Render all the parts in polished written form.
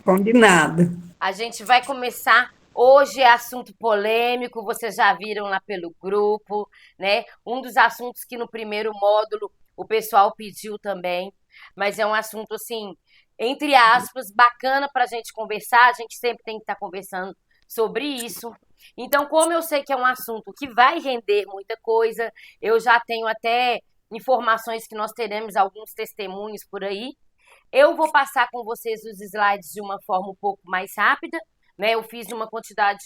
Combinado. A gente vai começar. Hoje é assunto polêmico, vocês já viram lá pelo grupo, né? Um dos assuntos que no primeiro módulo o pessoal pediu também, mas é um assunto assim, entre aspas, bacana para a gente conversar. A gente sempre tem que estar conversando sobre isso. Então, como eu sei que é um assunto que vai render muita coisa, eu já tenho até informações que nós teremos alguns testemunhos por aí. Eu vou passar com vocês os slides de uma forma um pouco mais rápida, né? Eu fiz uma quantidade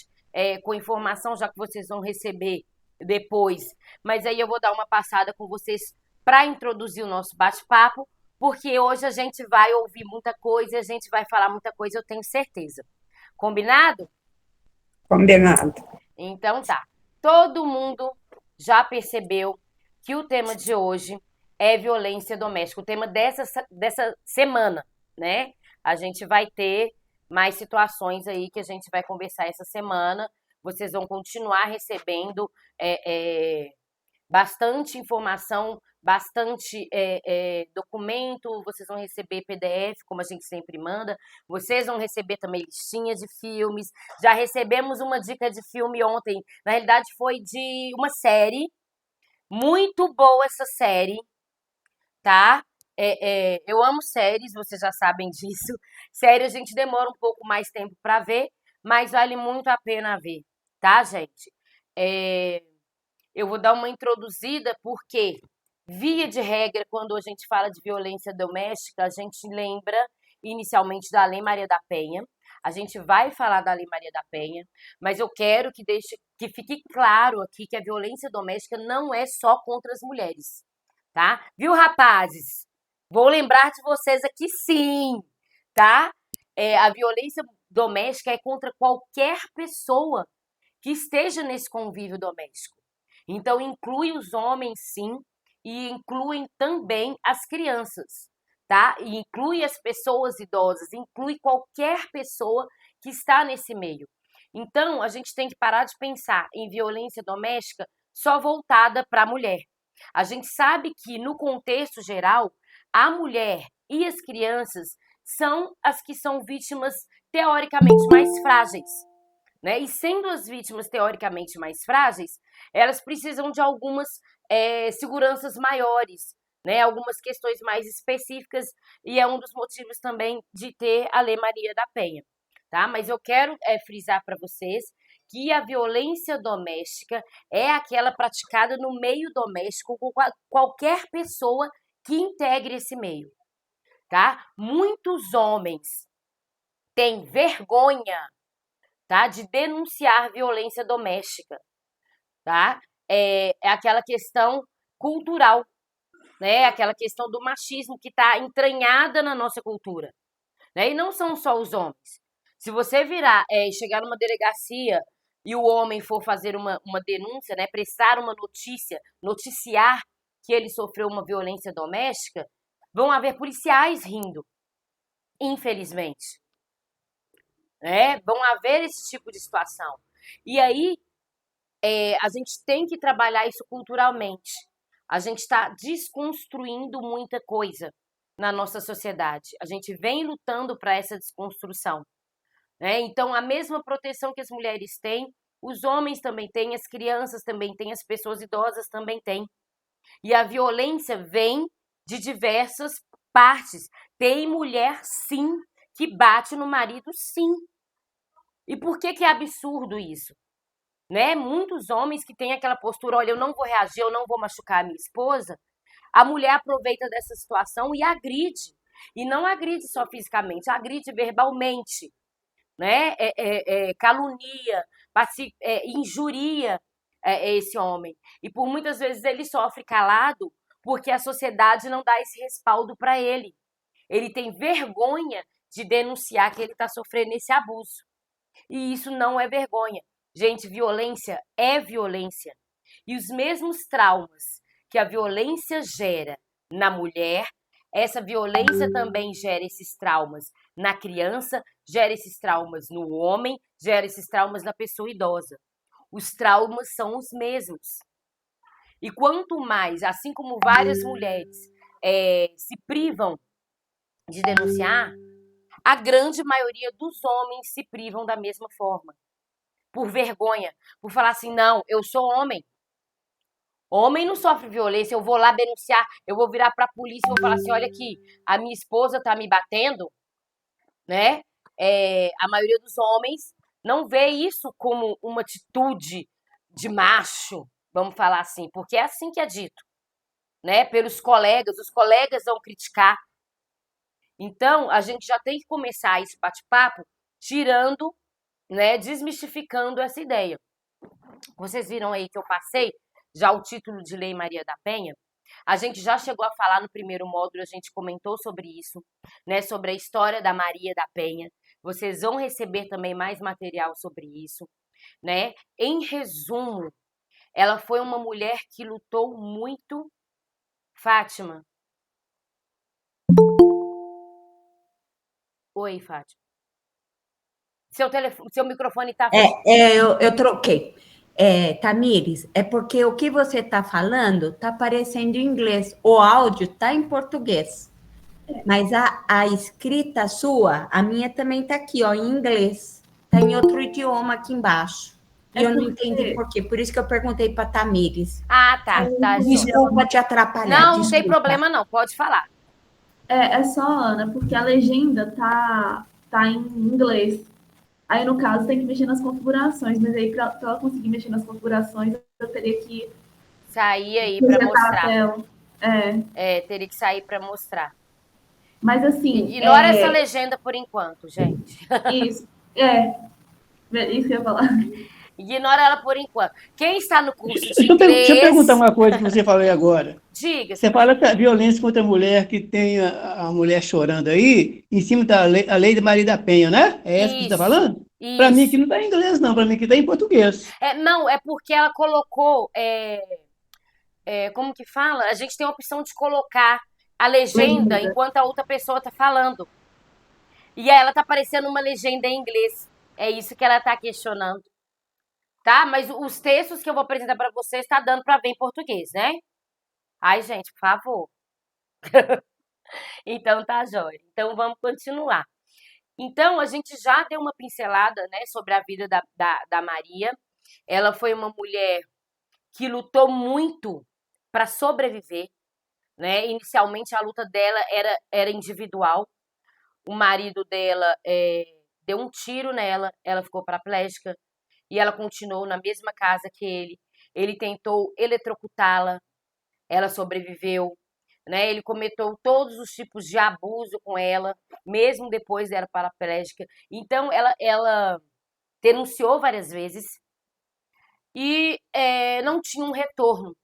com informação, já que vocês vão receber depois, mas aí eu vou dar uma passada com vocês para introduzir o nosso bate-papo, porque hoje a gente vai ouvir muita coisa, a gente vai falar muita coisa, eu tenho certeza. Combinado? Combinado. Então tá. Todo mundo já percebeu que o tema de hoje é violência doméstica. O tema dessa semana, né? A gente vai ter mais situações aí que a gente vai conversar essa semana. Vocês vão continuar recebendo bastante informação, bastante documento, vocês vão receber PDF, como a gente sempre manda, vocês vão receber também listinhas de filmes, já recebemos uma dica de filme ontem, na realidade foi de uma série, muito boa essa série, tá? Eu amo séries, vocês já sabem disso, série a gente demora um pouco mais tempo para ver, mas vale muito a pena ver, tá, gente? Eu vou dar uma introduzida porque, via de regra, quando a gente fala de violência doméstica, a gente lembra inicialmente da Lei Maria da Penha. A gente vai falar da Lei Maria da Penha, mas eu quero que fique claro aqui que a violência doméstica não é só contra as mulheres, tá? Viu, rapazes? Vou lembrar de vocês aqui sim, tá? A violência doméstica é contra qualquer pessoa que esteja nesse convívio doméstico. Então, inclui os homens, sim, e incluem também as crianças, tá? E inclui as pessoas idosas, inclui qualquer pessoa que está nesse meio. Então, a gente tem que parar de pensar em violência doméstica só voltada para a mulher. A gente sabe que, no contexto geral, a mulher e as crianças são as que são vítimas teoricamente mais frágeis, né? E sendo as vítimas teoricamente mais frágeis, elas precisam de algumas seguranças maiores, né? Algumas questões mais específicas, e é um dos motivos também de ter a Lei Maria da Penha, tá? Mas eu quero frisar para vocês que a violência doméstica é aquela praticada no meio doméstico com qualquer pessoa que integre esse meio, tá? Muitos homens têm vergonha, tá? De denunciar violência doméstica, tá? É aquela questão cultural, né? Aquela questão do machismo que está entranhada na nossa cultura, né? E não são só os homens. Se você virar e chegar numa delegacia e o homem for fazer uma denúncia, né? Prestar uma notícia, noticiar que ele sofreu uma violência doméstica, vão haver policiais rindo, infelizmente, né? Vão haver esse tipo de situação. E aí a gente tem que trabalhar isso culturalmente. A gente está desconstruindo muita coisa na nossa sociedade. A gente vem lutando para essa desconstrução, né? Então, a mesma proteção que as mulheres têm, os homens também têm, as crianças também têm, as pessoas idosas também têm. E a violência vem de diversas partes. Tem mulher, sim, que bate no marido, sim. E por que é absurdo isso? Né? Muitos homens que têm aquela postura, olha, eu não vou reagir, eu não vou machucar a minha esposa, a mulher aproveita dessa situação e agride. E não agride só fisicamente, agride verbalmente, né? Calunia, injuria esse homem. E por muitas vezes ele sofre calado porque a sociedade não dá esse respaldo para ele. Ele tem vergonha de denunciar que ele está sofrendo esse abuso. E isso não é vergonha. Gente, violência é violência. E os mesmos traumas que a violência gera na mulher, essa violência também gera esses traumas na criança, gera esses traumas no homem, gera esses traumas na pessoa idosa. Os traumas são os mesmos. E quanto mais, assim como várias mulheres se privam de denunciar, a grande maioria dos homens se privam da mesma forma. Por vergonha, por falar assim, não, eu sou homem. Homem não sofre violência, eu vou lá denunciar, eu vou virar pra polícia e vou falar assim, olha aqui, a minha esposa tá me batendo, né? A maioria dos homens não vê isso como uma atitude de macho, vamos falar assim, porque é assim que é dito, né? Pelos colegas, os colegas vão criticar. Então, a gente já tem que começar esse bate-papo tirando, né, desmistificando essa ideia. Vocês viram aí que eu passei já o título de Lei Maria da Penha? A gente já chegou a falar no primeiro módulo, a gente comentou sobre isso, né, sobre a história da Maria da Penha. Vocês vão receber também mais material sobre isso, né? Em resumo, ela foi uma mulher que lutou muito. Fátima. Oi, Fátima. Seu microfone tá fechado. Eu troquei. Tamires, é porque o que você está falando está aparecendo em inglês. O áudio está em português. Mas a escrita sua, a minha também está aqui, ó, em inglês. Está em outro idioma aqui embaixo. E eu não entendi por quê. Por isso que eu perguntei para Tamires. Ah, tá, joia. Desculpa te atrapalhar. Não tem problema não, pode falar. É só, Ana, porque a legenda tá em inglês. Aí, no caso, tem que mexer nas configurações, mas aí, para ela conseguir mexer nas configurações, eu teria que sair aí para mostrar. A tela. Teria que sair para mostrar. Mas, assim... Ignora essa legenda por enquanto, gente. Isso que eu ia falar. Ignora ela por enquanto. Quem está no curso de Deixa inglês... eu perguntar uma coisa que você falou aí agora. Diga. Você fala que a violência contra a mulher, que tem a mulher chorando aí, em cima da lei de Maria da Penha, né? É essa que você está falando? Para mim que não está em inglês, não. Para mim que está em português. Não, é porque ela colocou... como que fala? A gente tem a opção de colocar a legenda enquanto a outra pessoa está falando. E aí ela está aparecendo uma legenda em inglês. É isso que ela está questionando. Tá? Mas os textos que eu vou apresentar para vocês está dando para ver em português, né? Ai, gente, por favor. Então tá jóia. Então vamos continuar. Então a gente já deu uma pincelada, né, sobre a vida da Maria. Ela foi uma mulher que lutou muito para sobreviver, né? Inicialmente a luta dela era individual. O marido dela deu um tiro nela, ela ficou paraplégica e ela continuou na mesma casa que ele. Ele tentou eletrocutá-la, ela sobreviveu, né? Ele cometeu todos os tipos de abuso com ela, mesmo depois dela paraplégica. Então ela denunciou várias vezes e não tinha um retorno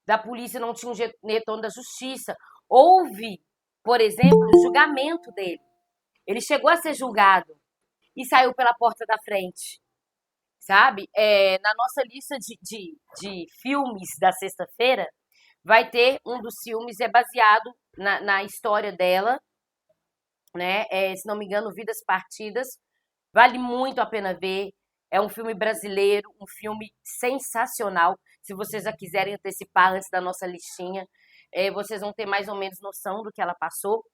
da polícia, não tinha um retorno da justiça. Houve, por exemplo, o julgamento dele. Ele chegou a ser julgado e saiu pela porta da frente, sabe? Na nossa lista de filmes da sexta-feira, vai ter um dos filmes, baseado na história dela, né? Se não me engano, Vidas Partidas. Vale muito a pena ver. É um filme brasileiro, um filme sensacional. Se vocês já quiserem antecipar antes da nossa listinha, vocês vão ter mais ou menos noção do que ela passou.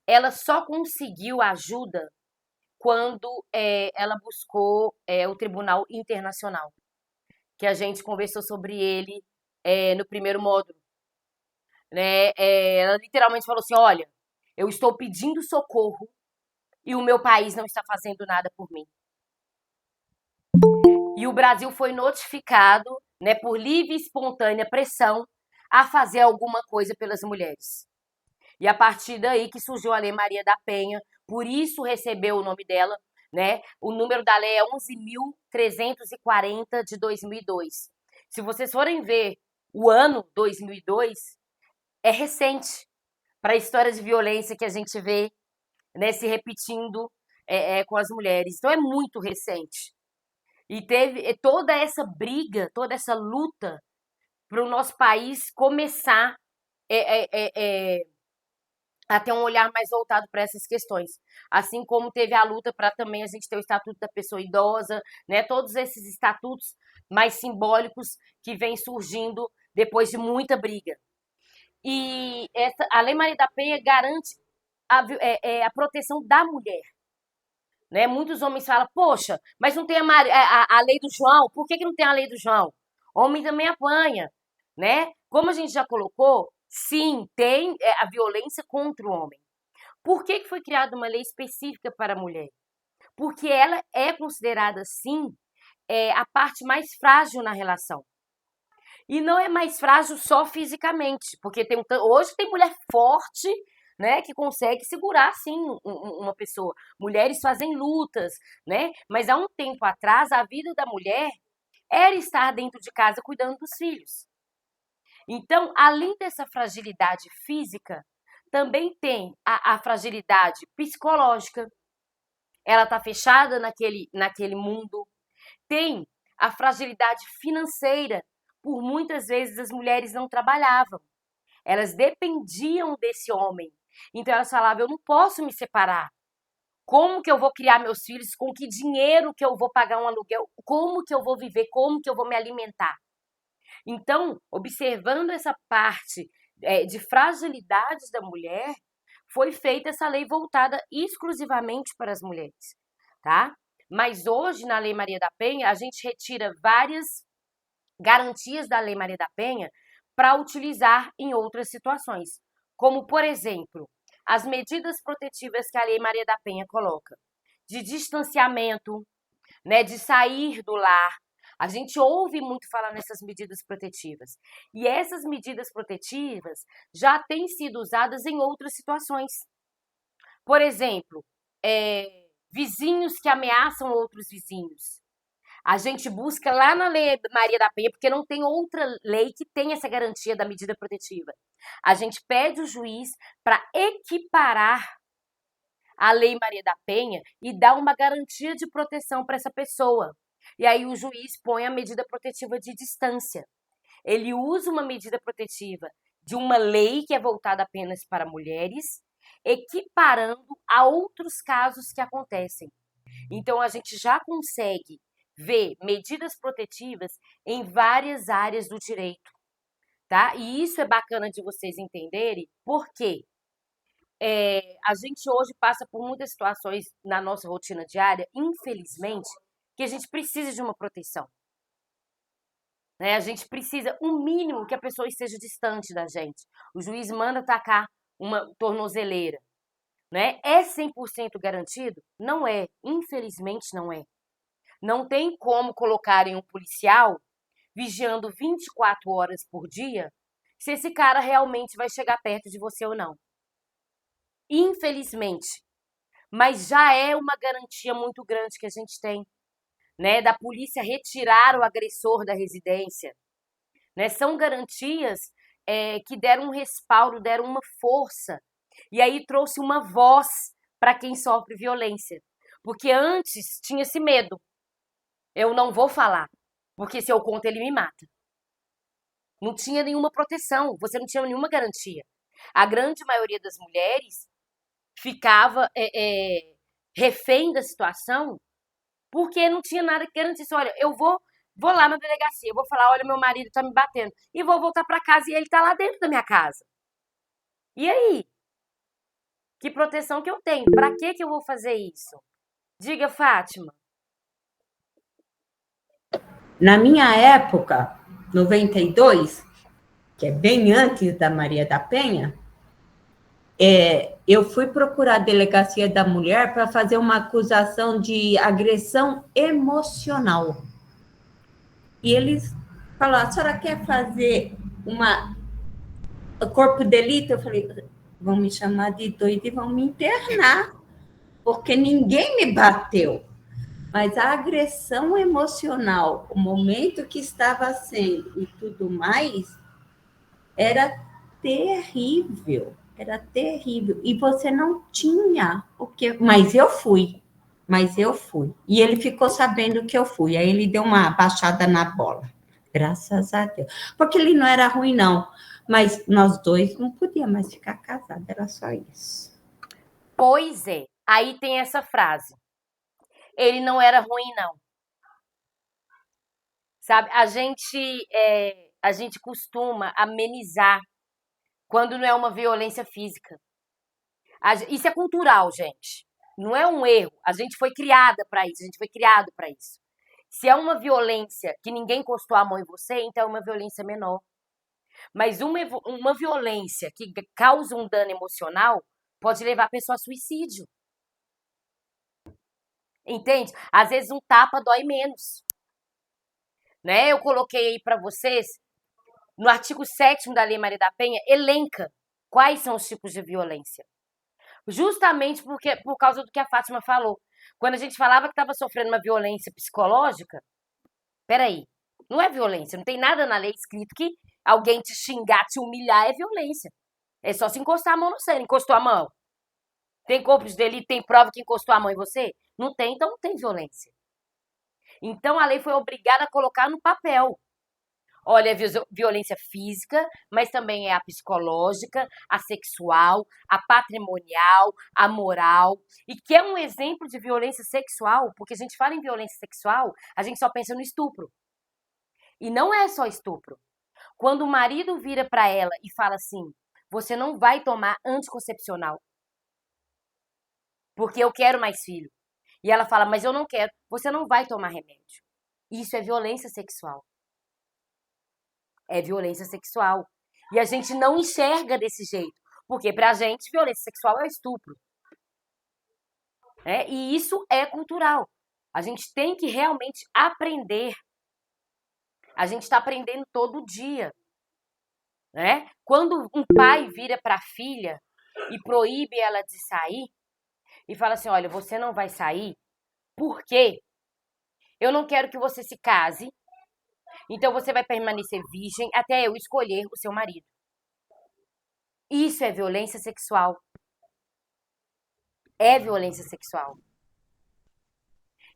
Ela só conseguiu ajuda quando ela buscou o Tribunal Internacional, que a gente conversou sobre ele no primeiro módulo. Né? Ela literalmente falou assim, olha, eu estou pedindo socorro e o meu país não está fazendo nada por mim. E o Brasil foi notificado, né, por livre e espontânea pressão a fazer alguma coisa pelas mulheres. E a partir daí que surgiu a Lei Maria da Penha, por isso recebeu o nome dela, né? O número da lei é 11.340 de 2002. Se vocês forem ver o ano 2002, é recente para a história de violência que a gente vê, né, se repetindo com as mulheres. Então é muito recente. E teve toda essa briga, toda essa luta para o nosso país começar a ter um olhar mais voltado para essas questões. Assim como teve a luta para também a gente ter o Estatuto da Pessoa Idosa, né? Todos esses estatutos mais simbólicos que vêm surgindo depois de muita briga. E a Lei Maria da Penha garante a proteção da mulher. Né? Muitos homens falam, poxa, mas não tem a lei do João, por que não tem a lei do João? Homem também apanha, né? Como a gente já colocou, sim, tem a violência contra o homem. Por que foi criada uma lei específica para a mulher? Porque ela é considerada, sim, a parte mais frágil na relação. E não é mais frágil só fisicamente, porque hoje tem mulher forte, né, que consegue segurar, sim, uma pessoa. Mulheres fazem lutas, né? Mas há um tempo atrás, a vida da mulher era estar dentro de casa cuidando dos filhos. Então, além dessa fragilidade física, também tem a fragilidade psicológica. Ela está fechada naquele mundo. Tem a fragilidade financeira. Por muitas vezes as mulheres não trabalhavam. Elas dependiam desse homem. Então elas falavam, eu não posso me separar. Como que eu vou criar meus filhos? Com que dinheiro que eu vou pagar um aluguel? Como que eu vou viver? Como que eu vou me alimentar? Então, observando essa parte de fragilidades da mulher, foi feita essa lei voltada exclusivamente para as mulheres, tá? Mas hoje, na Lei Maria da Penha, a gente retira várias garantias da Lei Maria da Penha para utilizar em outras situações. Como, por exemplo, as medidas protetivas que a Lei Maria da Penha coloca, de distanciamento, né, de sair do lar. A gente ouve muito falar nessas medidas protetivas. E essas medidas protetivas já têm sido usadas em outras situações. Por exemplo, vizinhos que ameaçam outros vizinhos. A gente busca lá na Lei Maria da Penha, porque não tem outra lei que tenha essa garantia da medida protetiva. A gente pede o juiz para equiparar a Lei Maria da Penha e dar uma garantia de proteção para essa pessoa. E aí o juiz põe a medida protetiva de distância. Ele usa uma medida protetiva de uma lei que é voltada apenas para mulheres, equiparando a outros casos que acontecem. Então a gente já consegue ver medidas protetivas em várias áreas do direito, tá? E isso é bacana de vocês entenderem, porque a gente hoje passa por muitas situações na nossa rotina diária, infelizmente, que a gente precisa de uma proteção. Né? A gente precisa, o mínimo, que a pessoa esteja distante da gente. O juiz manda tacar uma tornozeleira. Né? É 100% garantido? Não é. Infelizmente, não é. Não tem como colocarem um policial vigiando 24 horas por dia se esse cara realmente vai chegar perto de você ou não. Infelizmente. Mas já é uma garantia muito grande que a gente tem, né? Da polícia retirar o agressor da residência. Né? São garantias que deram um respaldo, deram uma força. E aí trouxe uma voz para quem sofre violência. Porque antes tinha esse medo. Eu não vou falar, porque se eu conto ele me mata. Não tinha nenhuma proteção, você não tinha nenhuma garantia. A grande maioria das mulheres ficava refém da situação porque não tinha nada que garantisse. Olha, eu vou lá na delegacia, eu vou falar, olha, meu marido tá me batendo, e vou voltar para casa e ele tá lá dentro da minha casa. E aí? Que proteção que eu tenho? Para que eu vou fazer isso? Diga, Fátima. Na minha época, 92, que é bem antes da Maria da Penha, eu fui procurar a Delegacia da Mulher para fazer uma acusação de agressão emocional. E eles falaram, a senhora quer fazer corpo de delito? Eu falei, vão me chamar de doida e vão me internar, porque ninguém me bateu. Mas a agressão emocional, o momento que estava sendo e tudo mais, era terrível. Era terrível. E você não tinha o que... Mas eu fui. E ele ficou sabendo que eu fui. Aí ele deu uma baixada na bola. Graças a Deus. Porque ele não era ruim, não. Mas nós dois não podíamos mais ficar casados. Era só isso. Pois é. Aí tem essa frase. Ele não era ruim, não. Sabe? A gente costuma amenizar quando não é uma violência física. Isso é cultural, gente. Não é um erro. A gente foi criada para isso, a gente foi criado para isso. Se é uma violência que ninguém encostou a mão em você, então é uma violência menor. Mas uma violência que causa um dano emocional pode levar a pessoa a suicídio. Entende? Às vezes um tapa dói menos. Né? Eu coloquei aí para vocês, no artigo 7º da Lei Maria da Penha, elenca quais são os tipos de violência. Justamente por causa do que a Fátima falou. Quando a gente falava que estava sofrendo uma violência psicológica, peraí, não é violência, não tem nada na lei escrito que alguém te xingar, te humilhar é violência. É só se encostar a mão no você, encostou a mão. Tem corpo de delito, tem prova que encostou a mão em você? Não tem, então não tem violência. Então a lei foi obrigada a colocar no papel. Olha, violência física, mas também é a psicológica, a sexual, a patrimonial, a moral. E que é um exemplo de violência sexual, porque a gente fala em violência sexual, a gente só pensa no estupro. E não é só estupro. Quando o marido vira para ela e fala assim, você não vai tomar anticoncepcional, porque eu quero mais filho. E ela fala, mas eu não quero, você não vai tomar remédio. Isso é violência sexual. É violência sexual. E a gente não enxerga desse jeito. Porque pra gente, violência sexual é estupro. E isso é cultural. A gente tem que realmente aprender. A gente está aprendendo todo dia. Né? Quando um pai vira pra filha e proíbe ela de sair, e fala assim, olha, você não vai sair, por quê? Eu não quero que você se case, então você vai permanecer virgem até eu escolher o seu marido. Isso é violência sexual. É violência sexual.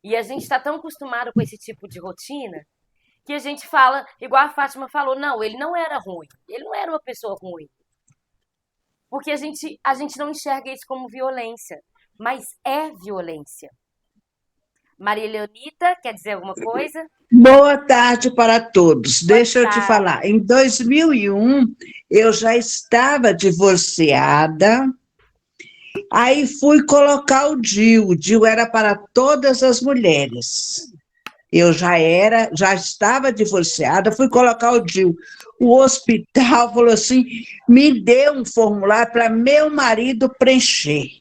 E a gente está tão acostumado com esse tipo de rotina que a gente fala, igual a Fátima falou, não, ele não era ruim. Ele não era uma pessoa ruim. Porque a gente não enxerga isso como violência. Mas é violência. Maria Leonita, quer dizer alguma coisa? Boa tarde para todos. Deixa eu te tarde. falar. Em 2001, eu já estava divorciada. Aí fui colocar o DIU. O DIU era para todas as mulheres. Eu já estava divorciada, fui colocar o DIU. O hospital falou assim, me deu um formulário para meu marido preencher.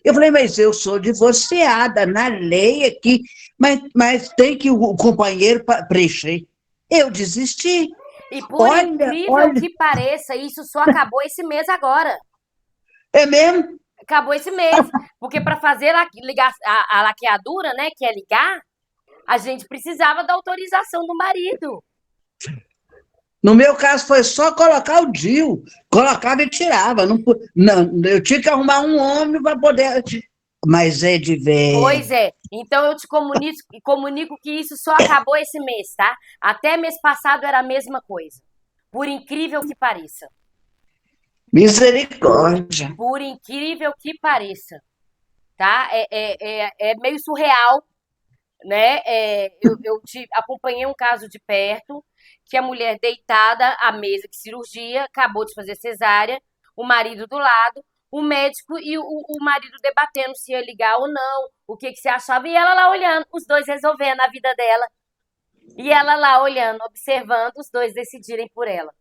Eu falei, mas eu sou divorciada, na lei aqui, mas tem que o companheiro preencher. Eu desisti. E por incrível que pareça, isso só acabou esse mês agora. É mesmo? Acabou esse mês. Porque para fazer a laqueadura, né, que é ligar, a gente precisava da autorização do marido. No meu caso, foi só colocar o DIU. Colocava e tirava. Não, eu tinha que arrumar um homem para poder... Mas é de velho. Pois é. Então, eu te comunico que isso só acabou esse mês, tá? Até mês passado era a mesma coisa. Por incrível que pareça. Misericórdia. Por incrível que pareça. Tá? É meio surreal, né? Eu acompanhei um caso de perto, que a mulher deitada à mesa de cirurgia, acabou de fazer cesárea, o marido do lado, o médico e o marido debatendo se ia ligar ou não, o que você achava, e ela lá olhando, os dois resolvendo a vida dela. E ela lá olhando, observando, os dois decidirem por ela.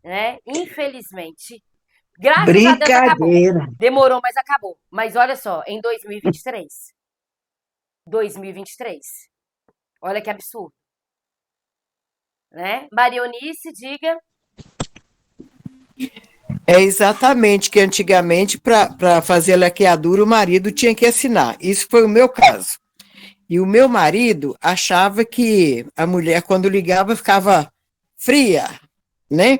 Né? Infelizmente. Graças a Deus acabou. Demorou, mas acabou. Mas olha só, em 2023. 2023. Olha que absurdo. Né? Maria Eunice, diga. É exatamente que antigamente, para fazer laqueadura, o marido tinha que assinar. Isso foi o meu caso. E o meu marido achava que a mulher, quando ligava, ficava fria, né?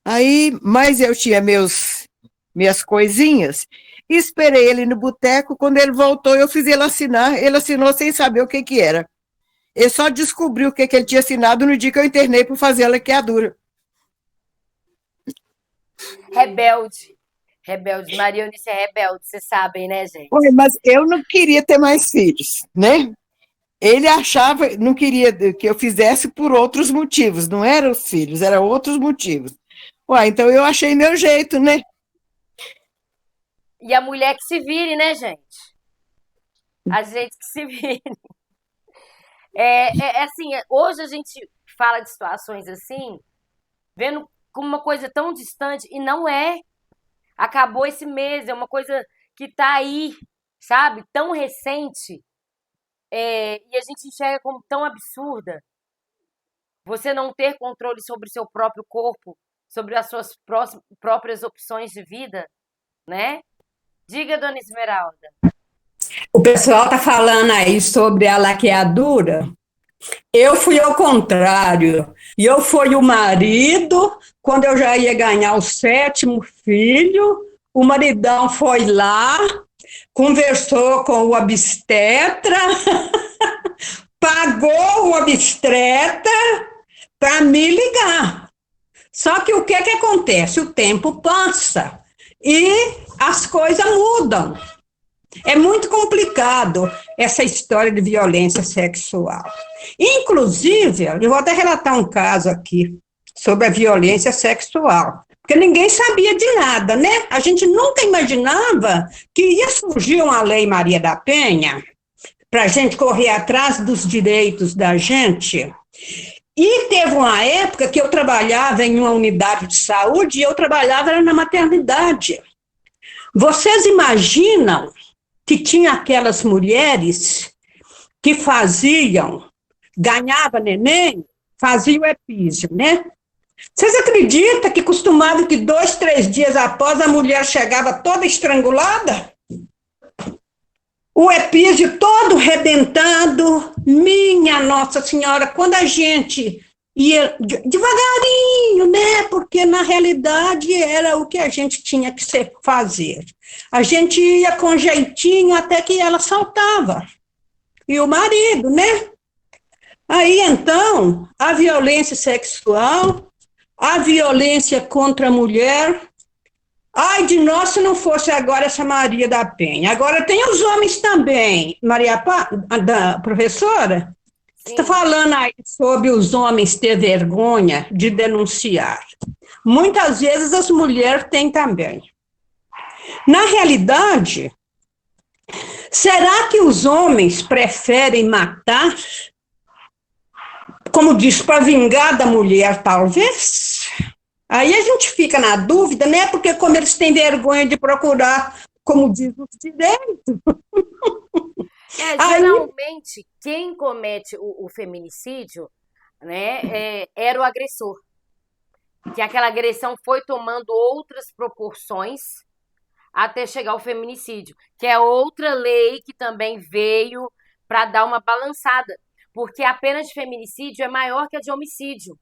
Aí, mas eu tinha minhas coisinhas, e esperei ele no boteco. Quando ele voltou, eu fiz ele assinar. Ele assinou sem saber o que era. Ele só descobriu o que ele tinha assinado no dia que eu internei para fazer a laqueadura. Rebelde. Maria Eunice é rebelde, vocês sabem, né, gente? Mas eu não queria ter mais filhos, né? Ele achava, não queria que eu fizesse por outros motivos. Não eram os filhos, eram outros motivos. Então eu achei meu jeito, né? E a mulher que se vire, né, gente? A gente que se vire. Assim, hoje a gente fala de situações assim, vendo como uma coisa tão distante, e não é. Acabou esse mês, é uma coisa que tá aí, sabe? Tão recente, e a gente enxerga como tão absurda. Você não ter controle sobre o seu próprio corpo, sobre as suas próprias opções de vida, né? Diga, dona Esmeralda. O pessoal está falando aí sobre a laqueadura. Eu fui ao contrário. E eu fui o marido, quando eu já ia ganhar o 7º filho, o maridão foi lá, conversou com o obstetra, pagou o obstetra para me ligar. Só que o que acontece? O tempo passa e as coisas mudam. É muito complicado essa história de violência sexual. Inclusive, eu vou até relatar um caso aqui sobre a violência sexual, porque ninguém sabia de nada, né? A gente nunca imaginava que ia surgir uma lei Maria da Penha para a gente correr atrás dos direitos da gente. E teve uma época que eu trabalhava em uma unidade de saúde e eu trabalhava na maternidade. Vocês imaginam que tinha aquelas mulheres que ganhava neném, faziam o epísio, né? Vocês acreditam que costumava que 2, 3 dias após a mulher chegava toda estrangulada? O epísio todo rebentado. Minha Nossa Senhora, quando a gente ia devagarinho, né? Porque na realidade era o que a gente tinha que fazer. A gente ia com jeitinho até que ela saltava. E o marido, né? Aí então, a violência sexual, a violência contra a mulher. Ai de nós se não fosse agora essa Maria da Penha. Agora tem os homens também. Da professora? Você está falando aí sobre os homens ter vergonha de denunciar. Muitas vezes as mulheres têm também. Na realidade, será que os homens preferem matar? Como diz, para vingar da mulher, talvez? Aí a gente fica na dúvida, né? Porque como eles têm vergonha de procurar, como diz os direitos. Geralmente, quem comete o feminicídio, né, era o agressor. Que aquela agressão foi tomando outras proporções até chegar ao feminicídio, que é outra lei que também veio para dar uma balançada, porque a pena de feminicídio é maior que a de homicídio.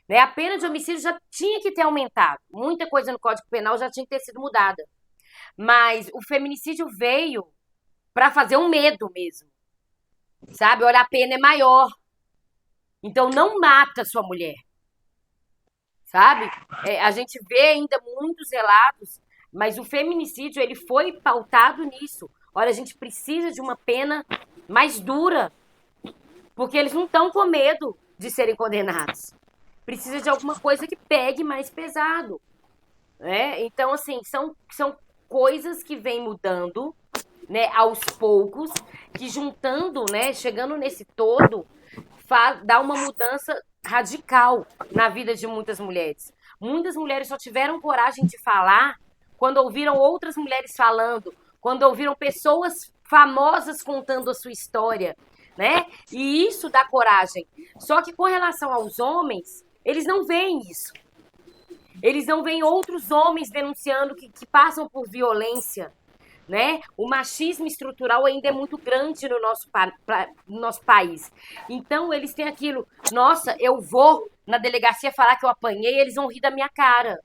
Né? A pena de homicídio já tinha que ter aumentado, muita coisa no Código Penal já tinha que ter sido mudada, mas o feminicídio veio para fazer um medo mesmo, sabe? Olha, a pena é maior, então não mata sua mulher, sabe? A gente vê ainda muitos relatos, mas o feminicídio ele foi pautado nisso. Olha, a gente precisa de uma pena mais dura, porque eles não estão com medo de serem condenados. Precisa de alguma coisa que pegue mais pesado, né? Então, assim, são coisas que vêm mudando, né, aos poucos, que juntando, né, chegando nesse todo, dá uma mudança radical na vida de muitas mulheres. Muitas mulheres só tiveram coragem de falar quando ouviram outras mulheres falando, quando ouviram pessoas famosas contando a sua história, né? E isso dá coragem. Só que com relação aos homens, eles não veem isso. Eles não veem outros homens denunciando que passam por violência, né? O machismo estrutural ainda é muito grande no nosso país. Então, eles têm aquilo, nossa, eu vou na delegacia falar que eu apanhei, eles vão rir da minha cara.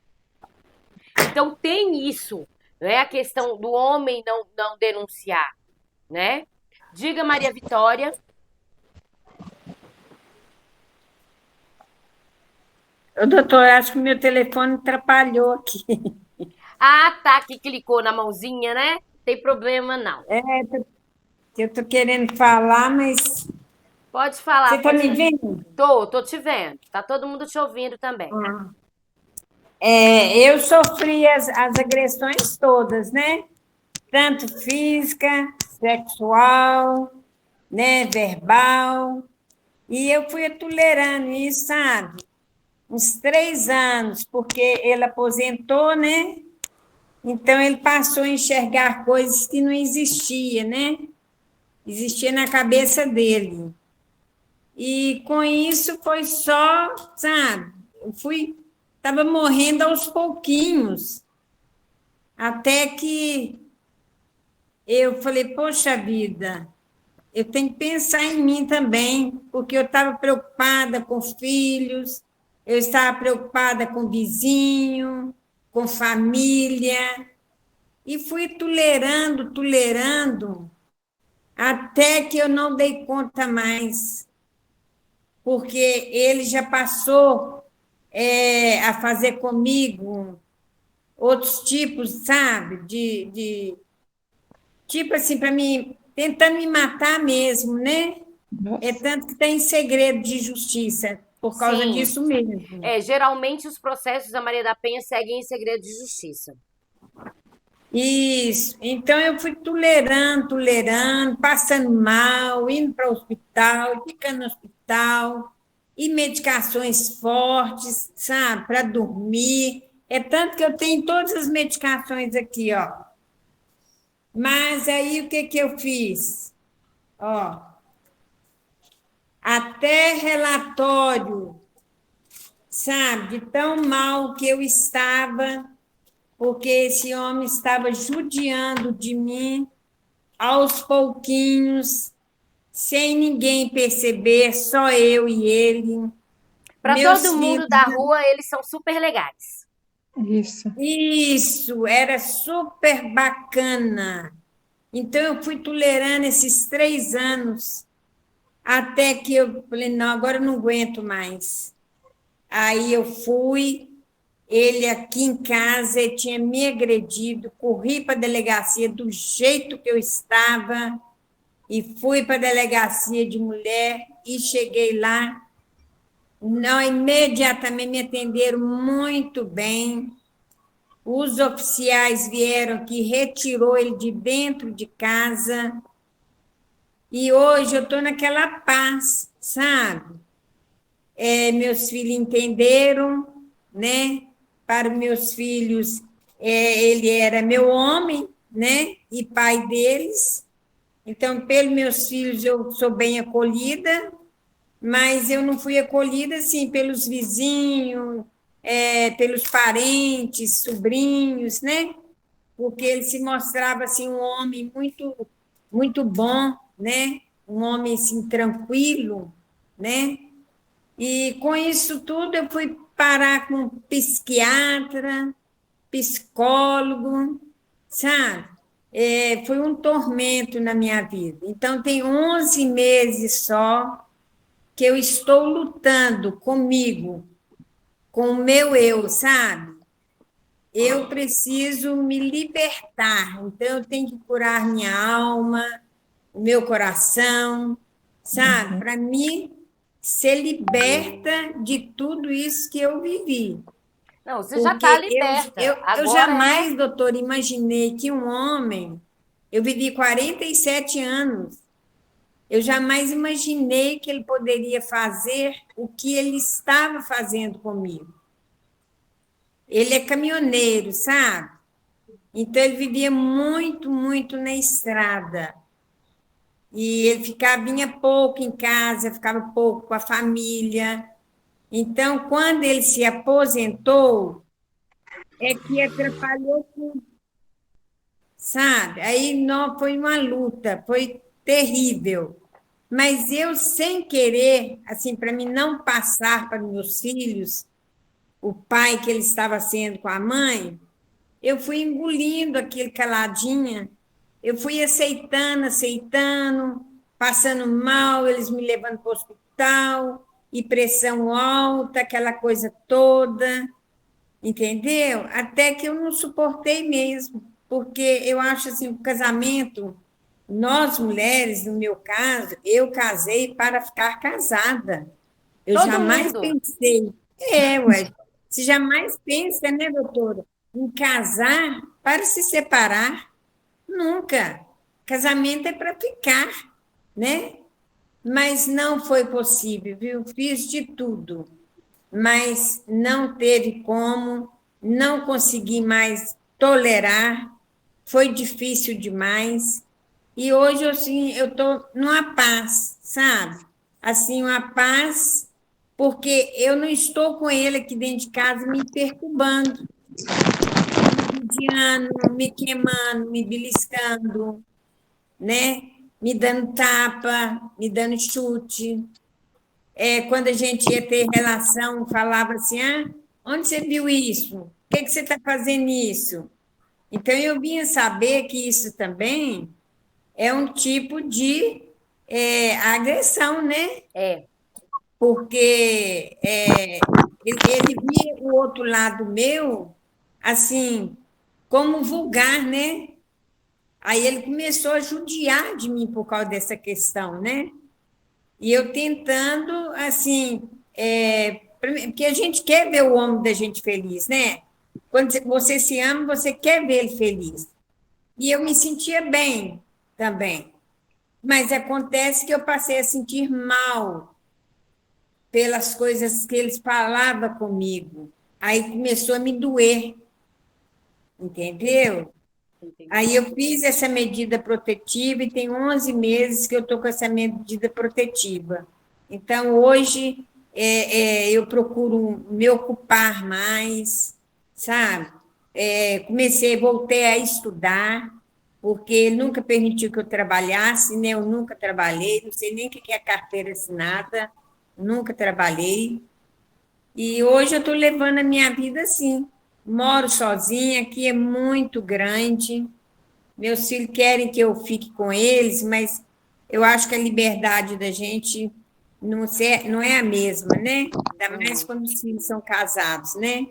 Então, tem isso, né? A questão do homem não denunciar, né? Diga, Maria Vitória. Ô, doutor, acho que meu telefone atrapalhou aqui. Ah, tá, que clicou na mãozinha, né? Tem problema, não. Eu tô querendo falar, mas... Pode falar. Você tá me vendo? Tô te vendo. Tá todo mundo te ouvindo também. Eu sofri as agressões todas, né? tanto física, sexual, né, verbal. E eu fui tolerando isso, sabe? Uns 3 anos, porque ele aposentou, né? Então, ele passou a enxergar coisas que não existiam, né? Existia na cabeça dele. E com isso foi só, sabe? Estava morrendo aos pouquinhos, até que eu falei, poxa vida, eu tenho que pensar em mim também, porque eu estava preocupada com filhos, eu estava preocupada com vizinho, com família, e fui tolerando, até que eu não dei conta mais, porque ele já passou a fazer comigo outros tipos, sabe, tipo assim, para mim, tentando me matar mesmo, né? É tanto que tem segredo de justiça, por causa Sim. disso mesmo. Geralmente os processos da Maria da Penha seguem em segredo de justiça. Isso. Então, eu fui tolerando, passando mal, indo para o hospital, ficando no hospital, e medicações fortes, sabe, para dormir. É tanto que eu tenho todas as medicações aqui, ó. Mas aí, o que eu fiz? Ó, até relatório, sabe, de tão mal que eu estava, porque esse homem estava judiando de mim aos pouquinhos, sem ninguém perceber, só eu e ele. Para todo mundo da rua, eles são super legais. Isso, era super bacana. Então, eu fui tolerando esses 3 anos, até que eu falei, não, agora eu não aguento mais. Aí eu fui, ele aqui em casa, ele tinha me agredido, corri para a delegacia do jeito que eu estava, e fui para a delegacia de mulher, e cheguei lá, não, imediatamente me atenderam muito bem, os oficiais vieram aqui, retirou ele de dentro de casa, e hoje eu estou naquela paz, sabe? Meus filhos entenderam, né? Para meus filhos, ele era meu homem, né? E pai deles. Então, pelos meus filhos, eu sou bem acolhida, mas eu não fui acolhida, assim, pelos vizinhos, pelos parentes, sobrinhos, né? Porque ele se mostrava, assim, um homem muito, muito bom, né? Um homem, assim, tranquilo, né? E com isso tudo eu fui parar com psiquiatra, psicólogo, sabe? Foi um tormento na minha vida. Então, tem 11 meses só que eu estou lutando comigo, com o meu eu, sabe? Eu preciso me libertar, então eu tenho que curar minha alma, o meu coração, sabe? Para mim ser liberta de tudo isso que eu vivi. Não, você já está liberta. Eu jamais, doutor, imaginei que um homem... Eu vivi 47 anos. Eu jamais imaginei que ele poderia fazer o que ele estava fazendo comigo. Ele é caminhoneiro, sabe? Então, ele vivia muito, muito na estrada. E ele vinha pouco em casa, ficava pouco com a família. Então, quando ele se aposentou, é que atrapalhou tudo, sabe? Aí não, foi uma luta, foi terrível. Mas eu, sem querer, assim, para mim não passar para meus filhos o pai que ele estava sendo com a mãe, eu fui engolindo aquilo caladinha, eu fui aceitando, passando mal, eles me levando para o hospital, e pressão alta, aquela coisa toda, entendeu? Até que eu não suportei mesmo, porque eu acho assim, o casamento, nós mulheres, no meu caso, eu casei para ficar casada. Eu Todo jamais mundo. pensei. Você jamais pensa, né, doutora, em casar para se separar. Nunca. Casamento é para ficar, né? Mas não foi possível, viu? Fiz de tudo, mas não teve como, não consegui mais tolerar, foi difícil demais. E hoje, assim, eu estou numa paz, sabe? Assim, uma paz, porque eu não estou com ele aqui dentro de casa me perturbando, me judiando, me queimando, me beliscando, né? Me dando tapa, me dando chute. Quando a gente ia ter relação, falava assim: ah, onde você viu isso? Por que você está fazendo isso? Então, eu vinha saber que isso também é um tipo de agressão, né? Porque ele via o outro lado meu, assim, como vulgar, né? Aí ele começou a judiar de mim por causa dessa questão, né? E eu tentando, assim, porque a gente quer ver o homem da gente feliz, né? Quando você se ama, você quer ver ele feliz. E eu me sentia bem também. Mas acontece que eu passei a sentir mal pelas coisas que eles falavam comigo. Aí começou a me doer, entendeu? Aí eu fiz essa medida protetiva e tem 11 meses que eu estou com essa medida protetiva. Então, hoje, eu procuro me ocupar mais, sabe? Voltei a estudar, porque ele nunca permitiu que eu trabalhasse, né? Eu nunca trabalhei, não sei nem o que é carteira assinada, nunca trabalhei. E hoje eu estou levando a minha vida assim. Moro sozinha, aqui é muito grande. Meus filhos querem que eu fique com eles, mas eu acho que a liberdade da gente não é a mesma, né? Ainda mais quando os filhos são casados, né?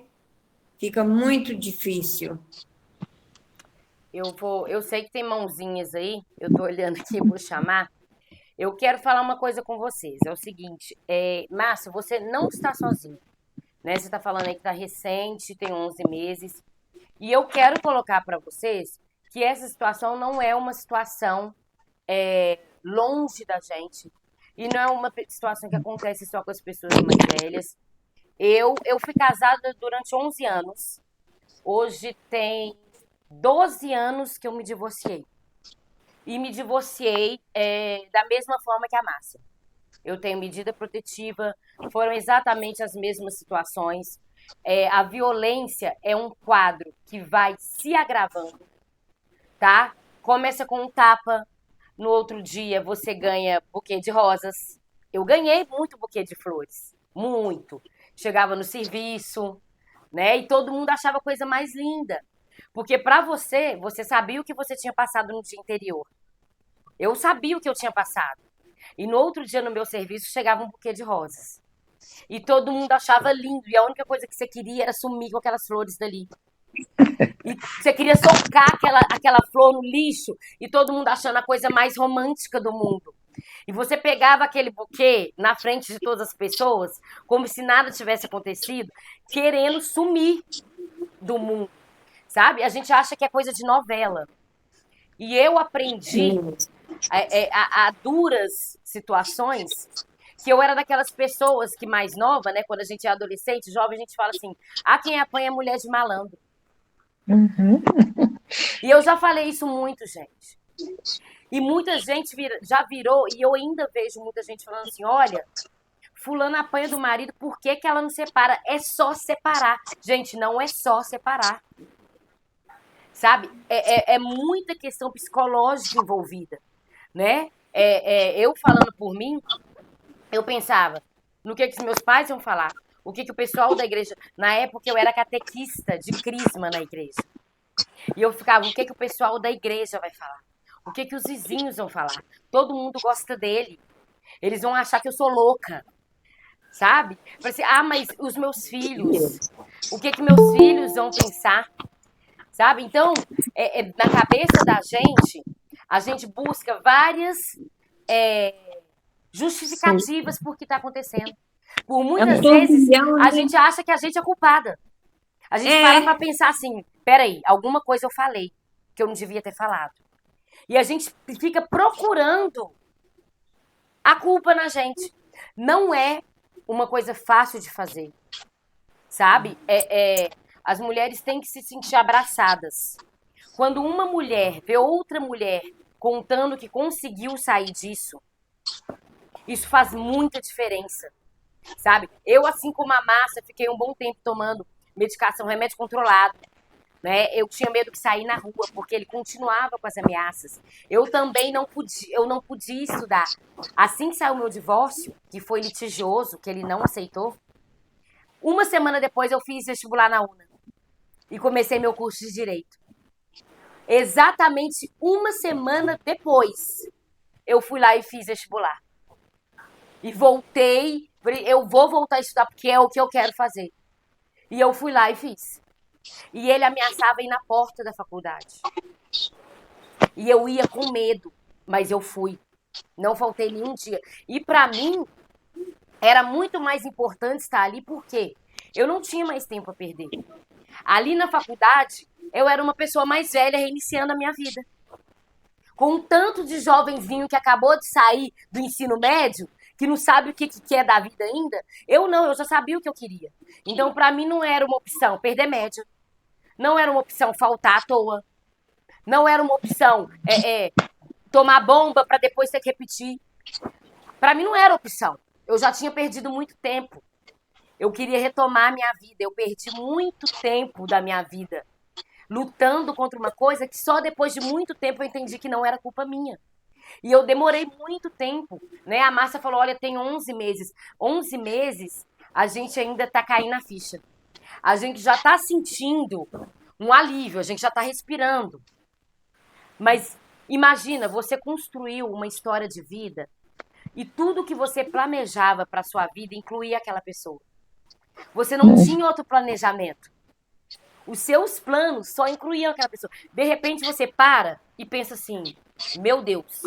Fica muito difícil. Eu sei que tem mãozinhas aí, eu tô olhando aqui, vou chamar. Eu quero falar uma coisa com vocês. É o seguinte, Márcia, você não está sozinha, né? Você está falando aí que está recente, tem 11 meses. E eu quero colocar para vocês que essa situação não é uma situação longe da gente. E não é uma situação que acontece só com as pessoas mais velhas. Eu fui casada durante 11 anos. Hoje tem 12 anos que eu me divorciei. E me divorciei da mesma forma que a Márcia. Eu tenho medida protetiva, foram exatamente as mesmas situações. A violência é um quadro que vai se agravando, tá? Começa com um tapa, no outro dia você ganha buquê de rosas. Eu ganhei muito buquê de flores, muito. Chegava no serviço, né? E todo mundo achava a coisa mais linda. Porque para você sabia o que você tinha passado no dia anterior. Eu sabia o que eu tinha passado. E no outro dia no meu serviço chegava um buquê de rosas. E todo mundo achava lindo. E a única coisa que você queria era sumir com aquelas flores dali. E você queria socar aquela flor no lixo. E todo mundo achando a coisa mais romântica do mundo. E você pegava aquele buquê na frente de todas as pessoas, como se nada tivesse acontecido, querendo sumir do mundo. Sabe? A gente acha que é coisa de novela. E eu aprendi a duras situações que eu era daquelas pessoas que mais nova, né? Quando a gente é adolescente, jovem, a gente fala assim, quem apanha é mulher de malandro. Uhum. E eu já falei isso muito, gente. E muita gente já virou, e eu ainda vejo muita gente falando assim, olha, fulana apanha do marido, por que ela não separa? É só separar. Gente, não é só separar. Sabe? É muita questão psicológica envolvida, né? Eu falando por mim, eu pensava no que meus pais iam falar, o que o pessoal da igreja... Na época eu era catequista de crisma na igreja. E eu ficava, o que o pessoal da igreja vai falar? O que os vizinhos vão falar? Todo mundo gosta dele. Eles vão achar que eu sou louca. Sabe? Falei assim, mas os meus filhos? O que meus filhos vão pensar? Sabe? Então, na cabeça da gente, a gente busca várias justificativas por que está acontecendo. Por muitas vezes, a gente acha que a gente é culpada. A gente para pensar assim, peraí, alguma coisa eu falei que eu não devia ter falado. E a gente fica procurando a culpa na gente. Não é uma coisa fácil de fazer, sabe? As mulheres têm que se sentir abraçadas. Quando uma mulher vê outra mulher contando que conseguiu sair disso, isso faz muita diferença, sabe? Eu, assim como a Márcia, fiquei um bom tempo tomando medicação, remédio controlado, né? Eu tinha medo de sair na rua, porque ele continuava com as ameaças. Eu também não podia estudar. Assim que saiu o meu divórcio, que foi litigioso, que ele não aceitou, uma semana depois eu fiz vestibular na UNA e comecei meu curso de Direito. Exatamente uma semana depois, eu fui lá e fiz vestibular. E voltei, eu vou voltar a estudar porque é o que eu quero fazer. E eu fui lá e fiz. E ele ameaçava ir na porta da faculdade. E eu ia com medo, mas eu fui. Não faltei nenhum dia. E para mim, era muito mais importante estar ali porque eu não tinha mais tempo a perder. Ali na faculdade, eu era uma pessoa mais velha reiniciando a minha vida. Com um tanto de jovenzinho que acabou de sair do ensino médio, que não sabe o que é da vida ainda, eu já sabia o que eu queria. Então, para mim, não era uma opção perder média. Não era uma opção faltar à toa. Não era uma opção tomar bomba para depois ter que repetir. Para mim, não era opção. Eu já tinha perdido muito tempo. Eu queria retomar a minha vida. Eu perdi muito tempo da minha vida lutando contra uma coisa que só depois de muito tempo eu entendi que não era culpa minha. E eu demorei muito tempo, né? A Márcia falou, olha, tem 11 meses. 11 meses, a gente ainda tá caindo na ficha. A gente já tá sentindo um alívio, a gente já tá respirando. Mas imagina, você construiu uma história de vida e tudo que você planejava para sua vida incluía aquela pessoa. Você não tinha outro planejamento. Os seus planos só incluíam aquela pessoa. De repente você para e pensa assim, meu Deus,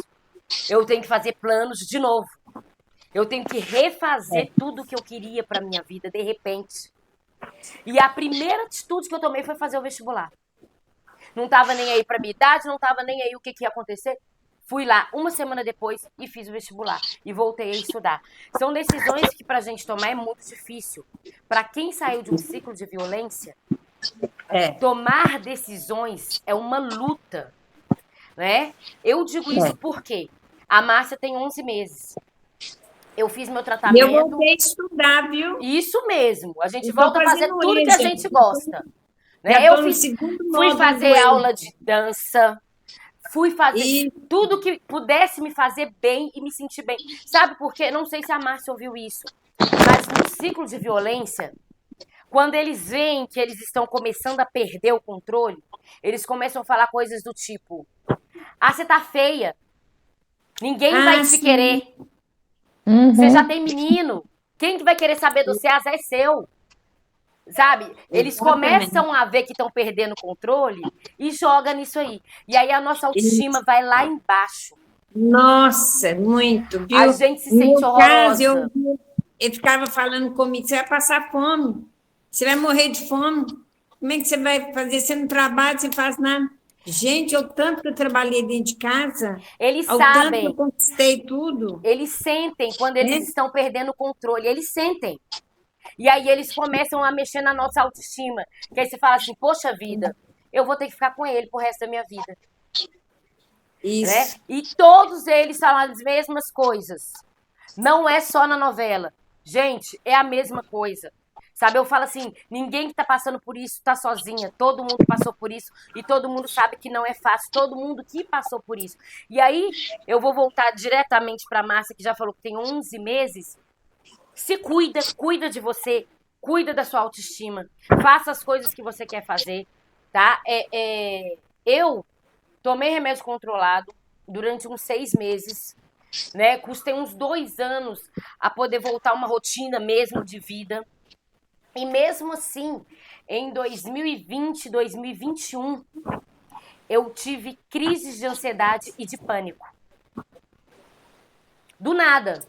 eu tenho que fazer planos de novo. Eu tenho que refazer tudo que eu queria para minha vida, de repente. E a primeira atitude que eu tomei foi fazer o vestibular. Não estava nem aí para minha idade, não estava nem aí o que ia acontecer. Fui lá uma semana depois e fiz o vestibular. E voltei a estudar. São decisões que pra gente tomar é muito difícil. Para quem saiu de um ciclo de violência, tomar decisões é uma luta, né? Eu digo isso porque a Márcia tem 11 meses. Eu fiz meu tratamento. Eu voltei a estudar, viu? Isso mesmo. A gente volta a fazer tudo que a gente gosta. Né? Fui fazer aula de dança. Fui fazer tudo que pudesse me fazer bem e me sentir bem. Sabe por quê? Não sei se a Márcia ouviu isso. Mas no ciclo de violência, quando eles veem que eles estão começando a perder o controle, eles começam a falar coisas do tipo: ah, você tá feia. Ninguém vai te querer. Você já tem menino. Quem que vai querer saber do seu? Azar é seu. Sabe? Eles começam a ver que estão perdendo o controle e jogam nisso aí. E aí a nossa autoestima vai lá embaixo. Nossa, muito, viu? A gente se sente horrorosa. Eu ficava falando comigo, você vai passar fome. Você vai morrer de fome. Como é que você vai fazer? Você não trabalha, você não faz nada. Gente, o tanto que eu trabalhei dentro de casa, eles sabem, tanto que eu conquistei tudo. Eles sentem quando eles estão perdendo o controle. Eles sentem. E aí eles começam a mexer na nossa autoestima. Que aí você fala assim, poxa vida, eu vou ter que ficar com ele pro resto da minha vida. Isso. Né? E todos eles falam as mesmas coisas. Não é só na novela. Gente, é a mesma coisa. Sabe, eu falo assim, ninguém que tá passando por isso tá sozinha. Todo mundo passou por isso e todo mundo sabe que não é fácil. Todo mundo que passou por isso. E aí, eu vou voltar diretamente pra Márcia, que já falou que tem 11 meses. Se cuida de você, cuida da sua autoestima, faça as coisas que você quer fazer, tá? Eu tomei remédio controlado durante uns 6 meses, né? Custei uns 2 anos a poder voltar a uma rotina mesmo de vida. E mesmo assim, em 2020, 2021, eu tive crises de ansiedade e de pânico. Do nada.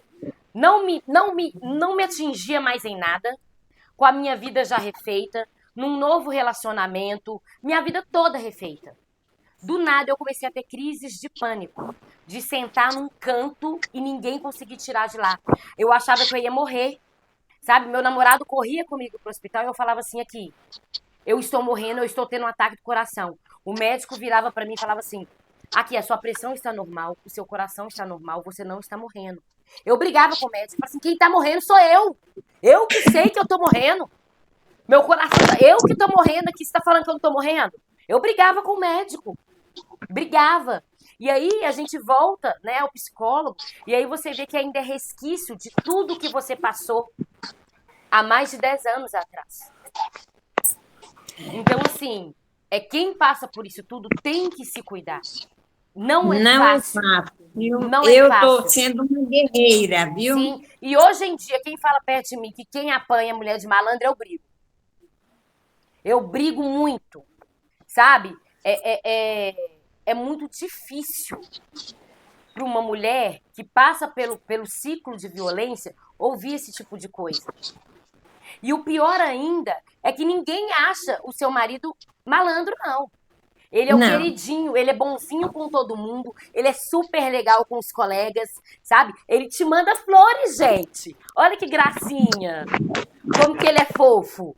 Não me atingia mais em nada, com a minha vida já refeita, num novo relacionamento, minha vida toda refeita. Do nada eu comecei a ter crises de pânico, de sentar num canto e ninguém conseguir tirar de lá. Eu achava que eu ia morrer, sabe? Meu namorado corria comigo pro hospital e eu falava assim, aqui, eu estou morrendo, eu estou tendo um ataque do coração. O médico virava para mim e falava assim, aqui, a sua pressão está normal, o seu coração está normal, você não está morrendo. Eu brigava com o médico, falava assim, quem está morrendo sou eu. Eu que sei que eu estou morrendo. Meu coração, eu que estou morrendo aqui, você está falando que eu não estou morrendo? Eu brigava com o médico. Brigava. E aí a gente volta, né, ao psicólogo, e aí você vê que ainda é resquício de tudo que você passou há mais de 10 anos atrás. Então, assim, quem passa por isso tudo tem que se cuidar. Não é fácil. Viu? Não é Eu fácil. estou sendo uma guerreira, viu? Sim, e hoje em dia, quem fala perto de mim que quem apanha mulher de malandro, eu brigo. Eu brigo muito, sabe? É muito difícil para uma mulher que passa pelo ciclo de violência ouvir esse tipo de coisa. E o pior ainda é que ninguém acha o seu marido malandro, não. Ele é o queridinho, ele é bonzinho com todo mundo, ele é super legal com os colegas, sabe? Ele te manda flores, gente. Olha que gracinha. Como que ele é fofo.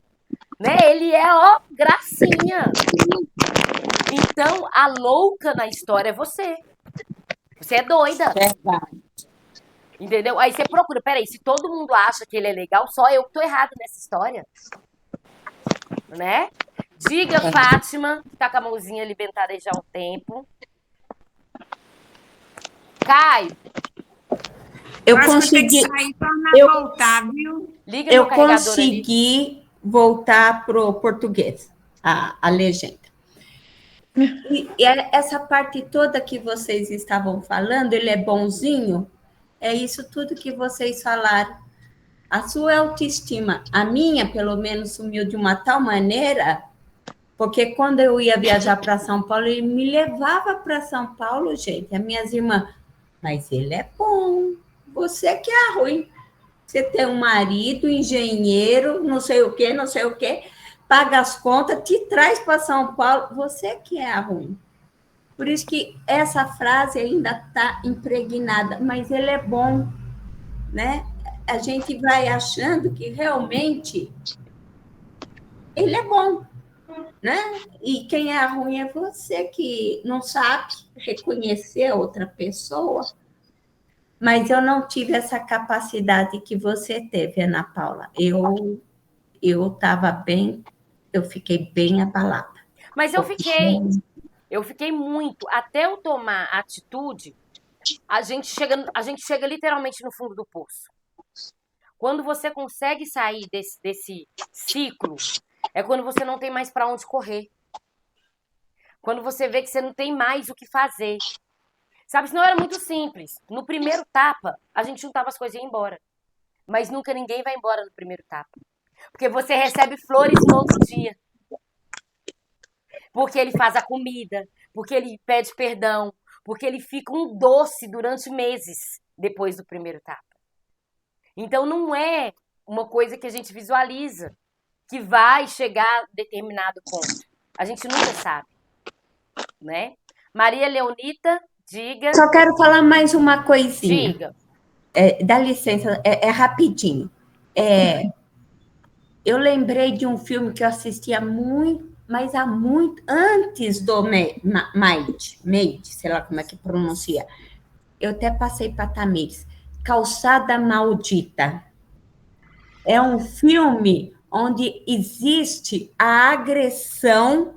Né? Ele é, ó, gracinha. Então, a louca na história é você. Você é doida. Verdade. Entendeu? Aí você procura, peraí, se todo mundo acha que ele é legal, só eu que tô errado nessa história. Né? Diga, Fátima, que tá com a mãozinha alimentada aí já há um tempo. Caio. Eu Acho consegui. que eu sair pra voltar, viu? Liga no carregador consegui voltar pro português, a legenda. E essa parte toda que vocês estavam falando, ele é bonzinho, é isso tudo que vocês falaram. A sua autoestima, a minha, pelo menos, sumiu de uma tal maneira, porque quando eu ia viajar para São Paulo, ele me levava para São Paulo, gente. As minhas irmãs, mas ele é bom, você que é ruim. Você tem um marido, engenheiro, não sei o quê, paga as contas, te traz para São Paulo, você que é ruim. Por isso que essa frase ainda está impregnada, mas ele é bom, né? A gente vai achando que realmente ele é bom, né? E quem é ruim é você que não sabe reconhecer a outra pessoa. Mas eu não tive essa capacidade que você teve, Ana Paula. Eu estava bem, eu fiquei bem abalada. Mas eu fiquei muito. Até eu tomar atitude, a gente chega literalmente no fundo do poço. Quando você consegue sair desse ciclo, é quando você não tem mais para onde correr. Quando você vê que você não tem mais o que fazer. Sabe, senão era muito simples. No primeiro tapa, a gente juntava as coisas e ia embora. Mas nunca ninguém vai embora no primeiro tapa. Porque você recebe flores no outro dia. Porque ele faz a comida, porque ele pede perdão, porque ele fica um doce durante meses depois do primeiro tapa. Então não é uma coisa que a gente visualiza, que vai chegar a determinado ponto. A gente nunca sabe, né? Maria Leonita, diga. Só quero falar mais uma coisinha. Diga. Dá licença, rapidinho. Eu lembrei de um filme que eu assistia muito, mas há muito, antes do Made, sei lá como é que pronuncia. Eu até passei para Tamires. Calçada Maldita. É um filme onde existe a agressão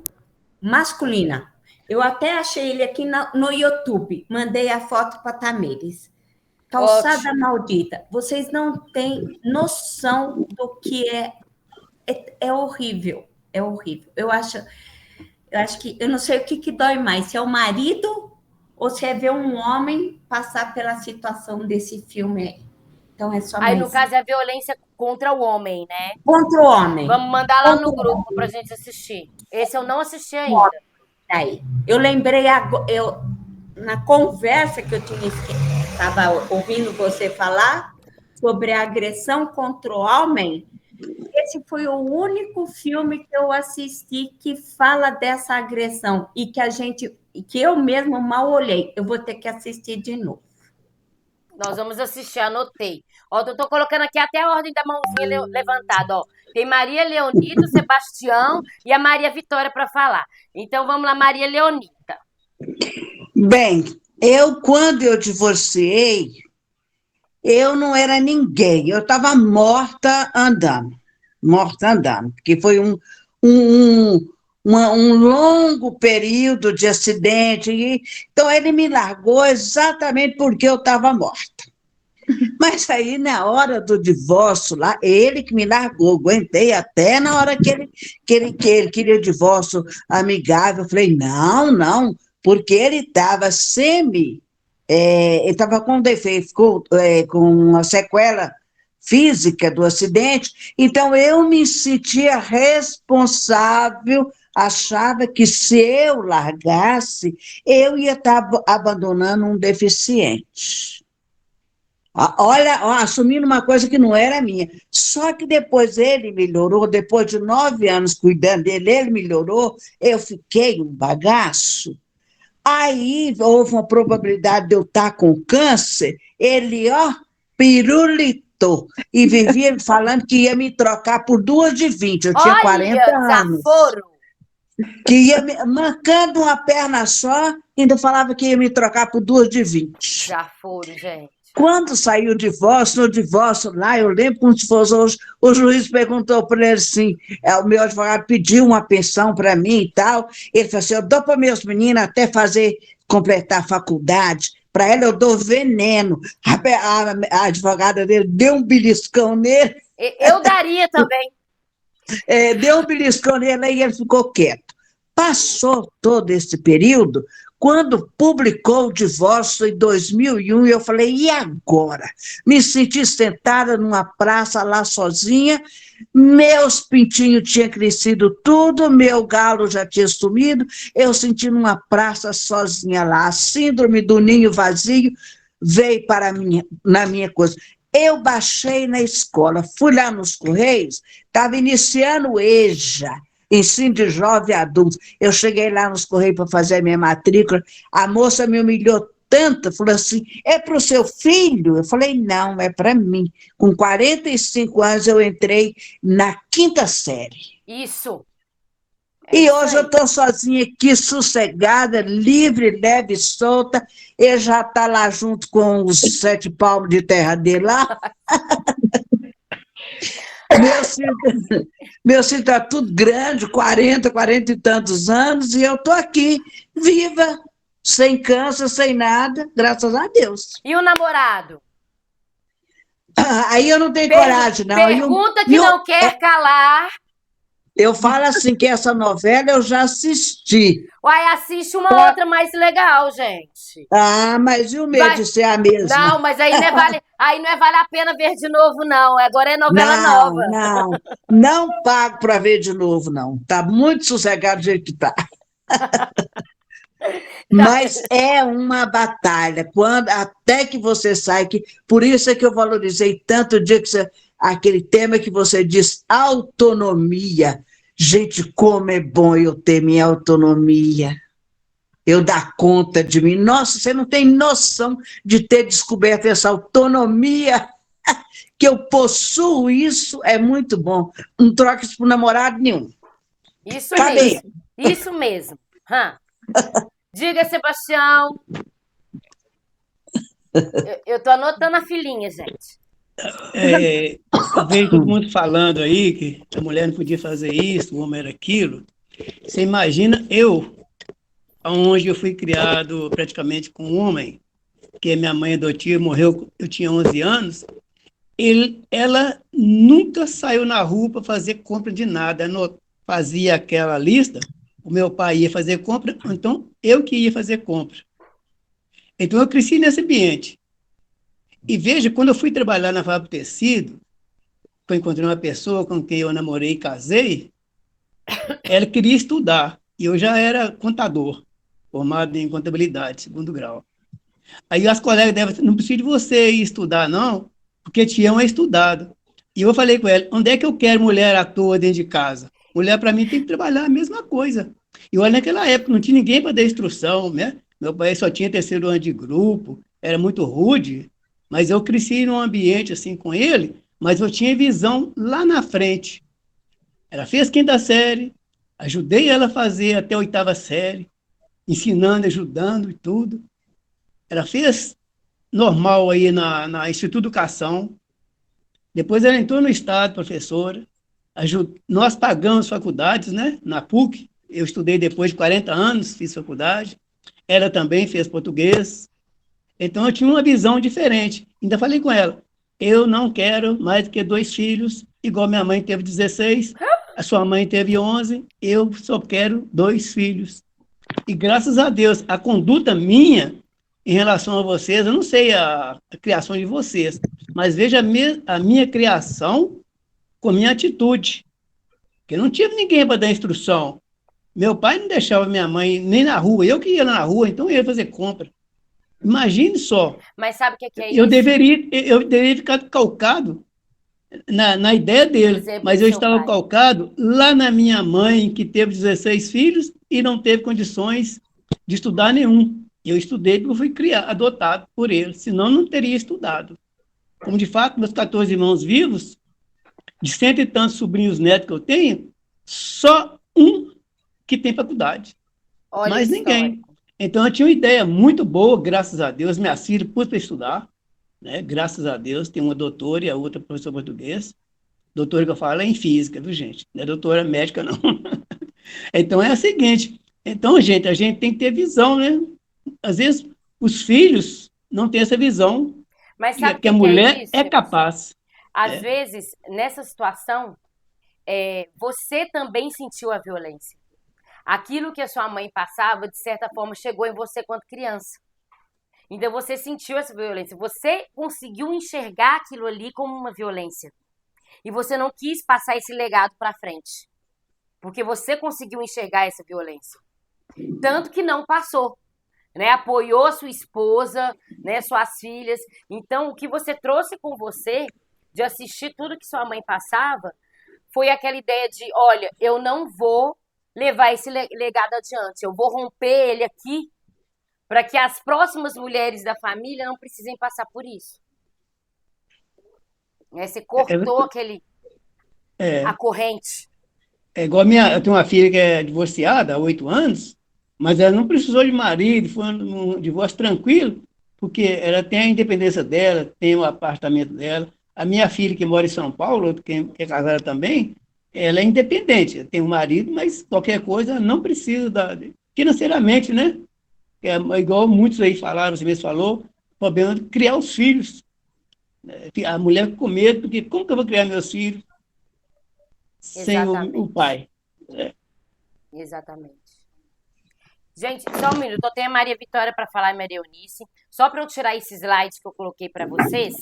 masculina. Eu até achei ele aqui no YouTube. Mandei a foto para Tamires. Calçada Ótimo. Maldita. Vocês não têm noção do que é. É horrível. É horrível. Eu acho que eu não sei o que dói mais, se é o marido ou se é ver um homem passar pela situação desse filme aí. Então é só Aí, mais... no caso, é a violência contra o homem, né? Contra o homem. Vamos mandar lá no grupo pra gente assistir. Esse eu não assisti ainda. Aí. Eu lembrei, na conversa que eu estava ouvindo você falar sobre a agressão contra o homem, esse foi o único filme que eu assisti que fala dessa agressão e que a gente que eu mesmo mal olhei. Eu vou ter que assistir de novo. Nós vamos assistir, anotei. Ó, eu tô colocando aqui até a ordem da mãozinha levantada, ó. Tem Maria Leonita, o Sebastião e a Maria Vitória para falar. Então, vamos lá, Maria Leonita. Bem, quando eu divorciei, eu não era ninguém. Eu estava morta andando, porque foi um longo período de acidente. Então, ele me largou exatamente porque eu estava morta. Mas aí, na hora do divórcio lá, ele que me largou, aguentei até na hora que ele queria divórcio amigável. Eu falei, não, porque ele estava ele estava com defeito, com uma sequela física do acidente, então eu me sentia responsável, achava que se eu largasse, eu ia estar abandonando um deficiente. Olha, assumindo uma coisa que não era minha. Só que depois ele melhorou, depois de 9 anos cuidando dele, ele melhorou, eu fiquei um bagaço. Aí houve uma probabilidade de eu estar com câncer, ele, pirulitou, e vivia falando que ia me trocar por 2 de 20, eu tinha 40 anos. Desaforo. Que ia mancando uma perna só, ainda falava que ia me trocar por 2 de 20. Desaforo, gente. Quando saiu o divórcio, no divórcio lá, eu lembro como se fosse hoje, o juiz perguntou para ele assim, o meu advogado pediu uma pensão para mim e tal, ele falou assim, eu dou para meus meninos até completar a faculdade, para ela eu dou veneno. A advogada dele deu um beliscão nele. Eu daria também. Deu um beliscão nele e ele ficou quieto. Passou todo esse período, quando publicou o divórcio em 2001, eu falei, e agora? Me senti sentada numa praça lá sozinha, meus pintinhos tinham crescido tudo, meu galo já tinha sumido, eu senti numa praça sozinha lá, a síndrome do ninho vazio veio na minha coisa. Eu baixei na escola, fui lá nos Correios, estava iniciando o EJA, Ensino de Jovem Adulto. Eu cheguei lá nos Correios para fazer a minha matrícula, a moça me humilhou tanto, falou assim, é para o seu filho? Eu falei, não, é para mim. Com 45 anos eu entrei na 5ª série. Isso. E hoje eu estou sozinha aqui, sossegada, livre, leve, solta. Ele já está lá junto com os 7 palmos de terra dele lá. Meu filho está tudo grande, 40 e tantos anos, e eu estou aqui, viva, sem câncer, sem nada, graças a Deus. E o namorado? Aí eu não tenho coragem, não. Pergunta que não quer calar. Eu falo assim que essa novela eu já assisti. Uai, assiste uma outra mais legal, gente. Mas e o medo de ser a mesma? Não, mas aí não é vale a pena ver de novo, não. Agora é novela nova. Não pago para ver de novo, não. Tá muito sossegado do jeito que tá. Mas é uma batalha, até que você sai, por isso é que eu valorizei tanto o dia que aquele tema que você diz, autonomia. Gente, como é bom eu ter minha autonomia. Eu dar conta de mim. Nossa, você não tem noção de ter descoberto essa autonomia que eu possuo. Isso é muito bom. Não troca isso por namorado nenhum. Isso mesmo. Isso mesmo. Diga, Sebastião. Eu tô anotando a filhinha, gente. Eu vejo todo mundo falando aí que a mulher não podia fazer isso, o homem era aquilo. Você imagina onde eu fui criado praticamente com um homem, que a minha mãe adotiva morreu, eu tinha 11 anos, ela nunca saiu na rua para fazer compra de nada, fazia aquela lista, o meu pai ia fazer compra, então eu que ia fazer compra. Então eu cresci nesse ambiente. E veja, quando eu fui trabalhar na fábrica de tecido, eu encontrei uma pessoa com quem eu namorei e casei, ela queria estudar, e eu já era contador, formado em contabilidade, 2º grau. Aí as colegas devem não precisa de você ir estudar, não, porque Tião é estudado. E eu falei com ela, onde é que eu quero mulher à toa dentro de casa? Mulher, para mim, tem que trabalhar a mesma coisa. E olha, naquela época não tinha ninguém para dar instrução, né? Meu pai só tinha terceiro ano de grupo, era muito rude, mas eu cresci num ambiente assim com ele, mas eu tinha visão lá na frente. Ela fez quinta série, ajudei ela a fazer até a oitava série, ensinando, ajudando e tudo. Ela fez normal aí na Instituto de Educação. Depois ela entrou no Estado, professora. Nós pagamos faculdades, né? Na PUC. Eu estudei depois de 40 anos, fiz faculdade. Ela também fez português. Então eu tinha uma visão diferente. Ainda falei com ela, eu não quero mais do que 2 filhos, igual minha mãe teve 16, a sua mãe teve 11, eu só quero 2 filhos. E graças a Deus, a conduta minha em relação a vocês, eu não sei a criação de vocês, mas veja a minha criação com a minha atitude, porque não tinha ninguém para dar instrução. Meu pai não deixava minha mãe nem na rua, eu que ia na rua, então eu ia fazer compra. Imagine só. Mas sabe o que é Eu isso? deveria ficar calcado na ideia dele, Exemplo mas do eu seu estava pai. calcado lá na minha mãe, que teve 16 filhos e não teve condições de estudar nenhum. Eu estudei porque eu fui adotado por ele, senão não teria estudado. Como, de fato, meus 14 irmãos vivos, de 100 e tantos sobrinhos netos que eu tenho, só um que tem faculdade, Olha mais a história. ninguém. Então, eu tinha uma ideia muito boa, graças a Deus, minhas filhas pus para estudar, né? Graças a Deus, tem uma doutora e a outra professora de português. Doutora que eu falo é em física, viu, gente? Não é doutora médica, não. Então, é o seguinte. Então, gente, a gente tem que ter visão, né? Às vezes, os filhos não têm essa visão, Mas sabe o que a que é mulher isso? é capaz. Às vezes, nessa situação, você também sentiu a violência. Aquilo que a sua mãe passava, de certa forma, chegou em você quando criança. Então, você sentiu essa violência. Você conseguiu enxergar aquilo ali como uma violência. E você não quis passar esse legado para frente. Porque você conseguiu enxergar essa violência. Tanto que não passou. Né? Apoiou sua esposa, né? Suas filhas. Então, o que você trouxe com você, de assistir tudo que sua mãe passava, foi aquela ideia de, olha, eu não vou levar esse legado adiante. Eu vou romper ele aqui para que as próximas mulheres da família não precisem passar por isso. Você cortou a corrente. É igual eu tenho uma filha que é divorciada há 8 anos, mas ela não precisou de marido, foi um divórcio tranquilo, porque ela tem a independência dela, tem o apartamento dela. A minha filha, que mora em São Paulo, que é casada também, ela é independente, tem um marido, mas qualquer coisa não precisa financeiramente, né? É igual muitos aí falaram, você mesmo falou, o problema é criar os filhos. A mulher com medo, porque como que eu vou criar meus filhos sem o pai? Exatamente. Gente, só um minuto, eu tenho a Maria Vitória para falar e Maria Eunice. Só para eu tirar esses slides que eu coloquei para vocês,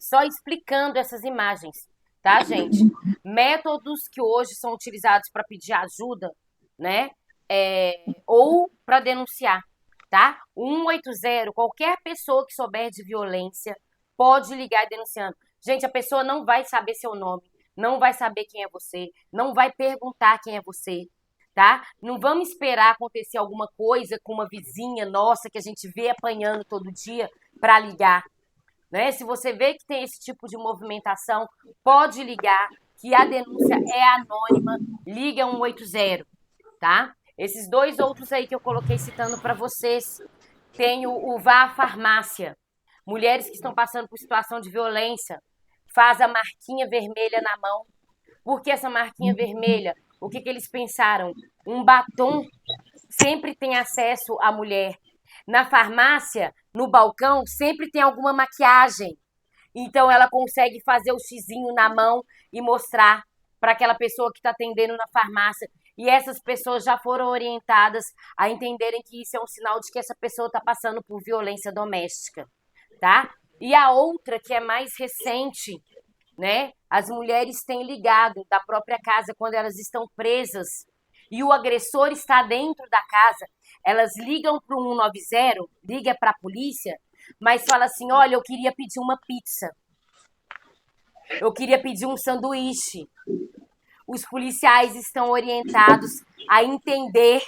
só explicando essas imagens, tá, gente? Métodos que hoje são utilizados para pedir ajuda, né? Ou para denunciar, tá? 180, qualquer pessoa que souber de violência pode ligar denunciando. Gente, a pessoa não vai saber seu nome, não vai saber quem é você, não vai perguntar quem é você, tá? Não vamos esperar acontecer alguma coisa com uma vizinha nossa que a gente vê apanhando todo dia para ligar, né? Se você vê que tem esse tipo de movimentação, pode ligar, que a denúncia é anônima, liga 180, tá? Esses 2 outros aí que eu coloquei citando para vocês, tem o Vá à Farmácia. Mulheres que estão passando por situação de violência, faz a marquinha vermelha na mão. Por que essa marquinha vermelha? O que eles pensaram? Um batom sempre tem acesso à mulher. Na farmácia, no balcão, sempre tem alguma maquiagem. Então, ela consegue fazer o xizinho na mão e mostrar para aquela pessoa que está atendendo na farmácia. E essas pessoas já foram orientadas a entenderem que isso é um sinal de que essa pessoa está passando por violência doméstica, tá? E a outra, que é mais recente, né? As mulheres têm ligado da própria casa quando elas estão presas e o agressor está dentro da casa. Elas ligam para o 190, liga para a polícia, mas fala assim, olha, eu queria pedir uma pizza. Eu queria pedir um sanduíche. os policiais estão orientados a entender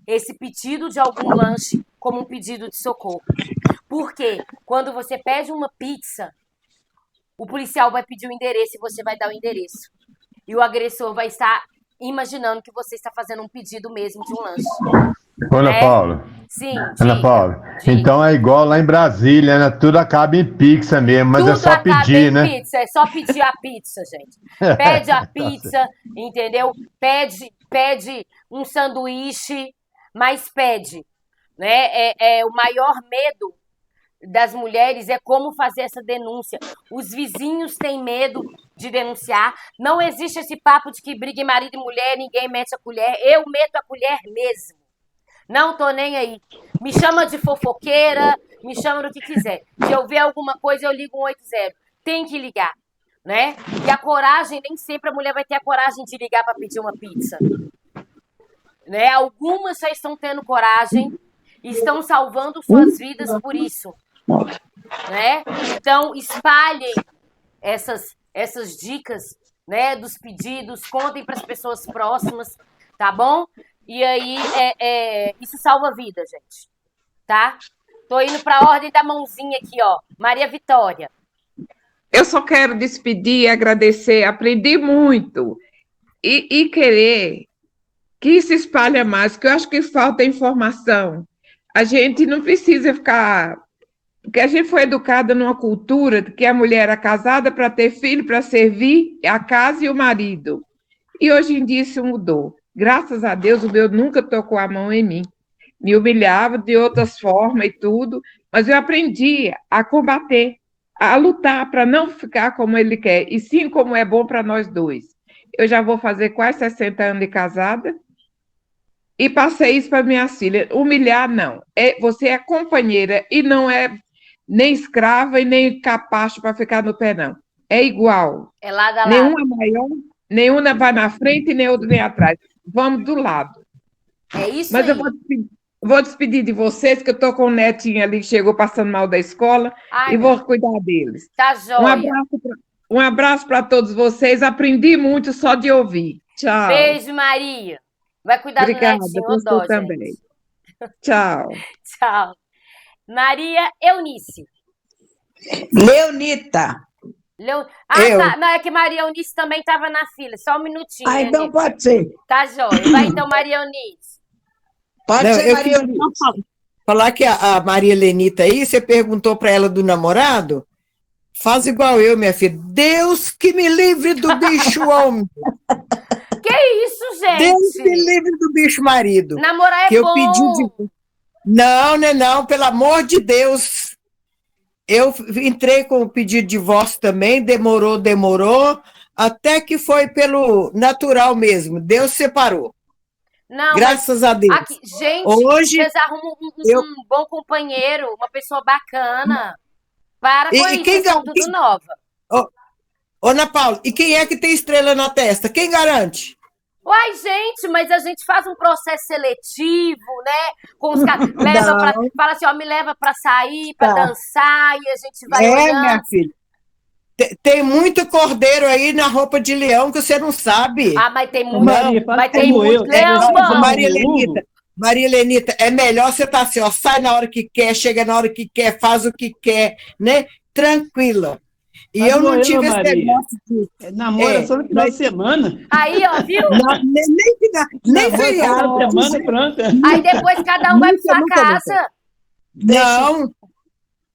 esse pedido de algum lanche como um pedido de socorro. Porque quando você pede uma pizza, o policial vai pedir o endereço e você vai dar o endereço. E o agressor vai estar imaginando que você está fazendo um pedido mesmo de um lanche. Ana Paula. Sim, Ana Paula. diga. Então é igual lá em Brasília, né? Tudo acaba em pizza mesmo, mas Tudo é só acaba pedir, em né? pizza, é só pedir a pizza, gente. Pede a pizza, entendeu? Pede um sanduíche, mas pede, né? O maior medo das mulheres é como fazer essa denúncia. Os vizinhos têm medo de denunciar. Não existe esse papo de que briga em marido e mulher, ninguém mete a colher. Eu meto a colher mesmo. Não tô nem aí. Me chama de fofoqueira, me chama do que quiser. Se eu ver alguma coisa, eu ligo 180. Tem que ligar, né? E a coragem, nem sempre a mulher vai ter a coragem de ligar para pedir uma pizza. Né? Algumas já estão tendo coragem e estão salvando suas vidas por isso. Né? Então, espalhem essas dicas, né, dos pedidos, contem para as pessoas próximas, tá bom? E aí, isso salva vida, gente, tá? Tô indo para a ordem da mãozinha aqui, ó. Maria Vitória. Eu só quero despedir e agradecer, aprendi muito e querer que se espalhe mais, que eu acho que falta informação. A gente não precisa ficar... Porque a gente foi educada numa cultura de que a mulher era casada para ter filho, para servir a casa e o marido. E hoje em dia isso mudou. Graças a Deus, o meu nunca tocou a mão em mim. Me humilhava de outras formas e tudo, mas eu aprendi a combater, a lutar para não ficar como ele quer, e sim como é bom para nós dois. Eu já vou fazer quase 60 anos de casada, e passei isso para minhas filhas. Humilhar, não. Você é companheira e não é nem escrava e nem capacho para ficar no pé, não. É igual. É lado a lado. Nenhuma maior, nenhuma vai na frente e nem outra vem atrás. Vamos do lado. É isso. Mas aí. eu vou despedir de vocês, que eu estou com um netinho ali que chegou passando mal da escola. Ai, e vou cuidar deles. Tá joia. Um abraço para todos vocês. Aprendi muito só de ouvir. Tchau. Beijo, Maria. Vai cuidar Obrigada, do netinho, você dó, também. gente. Tchau. Tchau. Maria Eunice. Leonita. Tá. Não, é que Maria Eunice também estava na fila. Só um minutinho. Ah, então Eunice. pode ser. Tá joia. Vai então, Maria Eunice. Pode ser, eu Maria queria Eunice. só falar que a Maria Lenita aí, você perguntou para ela do namorado, faz igual eu, minha filha. Deus que me livre do bicho homem. Que isso, gente? Deus me livre do bicho marido. Namorar é que bom. Eu pedi Não, pelo amor de Deus. Eu entrei com o pedido de divórcio também, demorou, até que foi pelo natural mesmo. Deus separou. Não, graças a Deus. Aqui, gente, hoje vocês arrumam um bom companheiro, uma pessoa bacana. Para com isso, vocês são tudo nova. Ô, Ana Paula, e quem é que tem estrela na testa? Quem garante? Uai, gente, mas a gente faz um processo seletivo, né? Com os caras, fala assim, ó, me leva pra sair, pra dançar, e a gente vai olhando. Minha filha. Tem muito cordeiro aí na roupa de leão que você não sabe. Ah, mas tem muito, muito leão, Maria Lenita, é melhor você estar assim, ó, sai na hora que quer, chega na hora que quer, faz o que quer, né? Tranquila. E eu não tive esse negócio de... Namora só no final de semana. Aí, ó, viu? Nem feriado. Semana, pronto. Aí depois cada um vai pra sua casa. Não.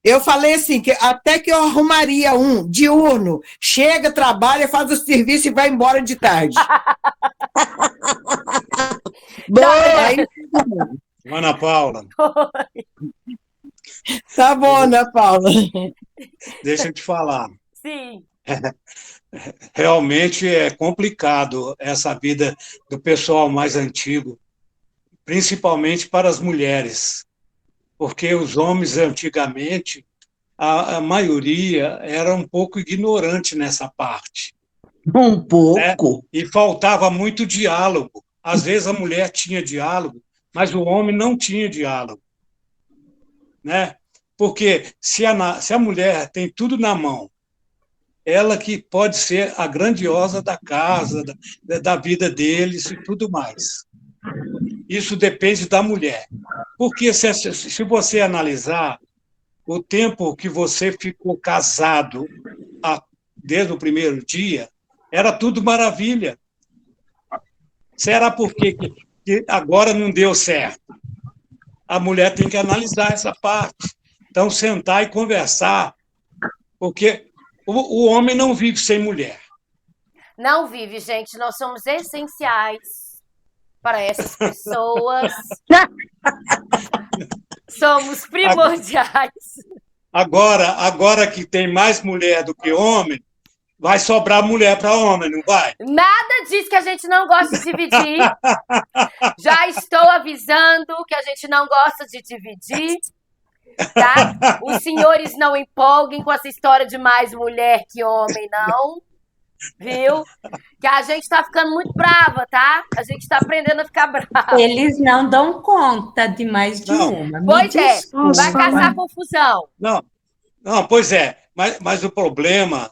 Eu falei assim, que até que eu arrumaria um diurno. Chega, trabalha, faz o serviço e vai embora de tarde. Ana Paula. Tá bom, Ana Paula. Deixa eu te falar. Sim. Realmente é complicado essa vida do pessoal mais antigo, principalmente para as mulheres, porque os homens antigamente, a maioria era um pouco ignorante nessa parte. Um pouco. Né? E faltava muito diálogo. Às vezes a mulher tinha diálogo, mas o homem não tinha diálogo. Né? Porque se a mulher tem tudo na mão, ela que pode ser a grandiosa da casa, da vida deles e tudo mais. Isso depende da mulher. Porque se você analisar o tempo que você ficou casado desde o primeiro dia, era tudo maravilha. Será porque que agora não deu certo? A mulher tem que analisar essa parte. Então, sentar e conversar, porque o homem não vive sem mulher. Não vive, gente. Nós somos essenciais para essas pessoas. Somos primordiais. Agora que tem mais mulher do que homem, vai sobrar mulher para homem, não vai? Nada disso que a gente não gosta de dividir. Já estou avisando que a gente não gosta de dividir. Tá? Os senhores não empolguem com essa história de mais mulher que homem, não. Viu? Que a gente tá ficando muito brava, tá? A gente tá aprendendo a ficar brava. Eles não dão conta de mais de uma. Pois é, vai caçar confusão. Não, pois é. Mas o problema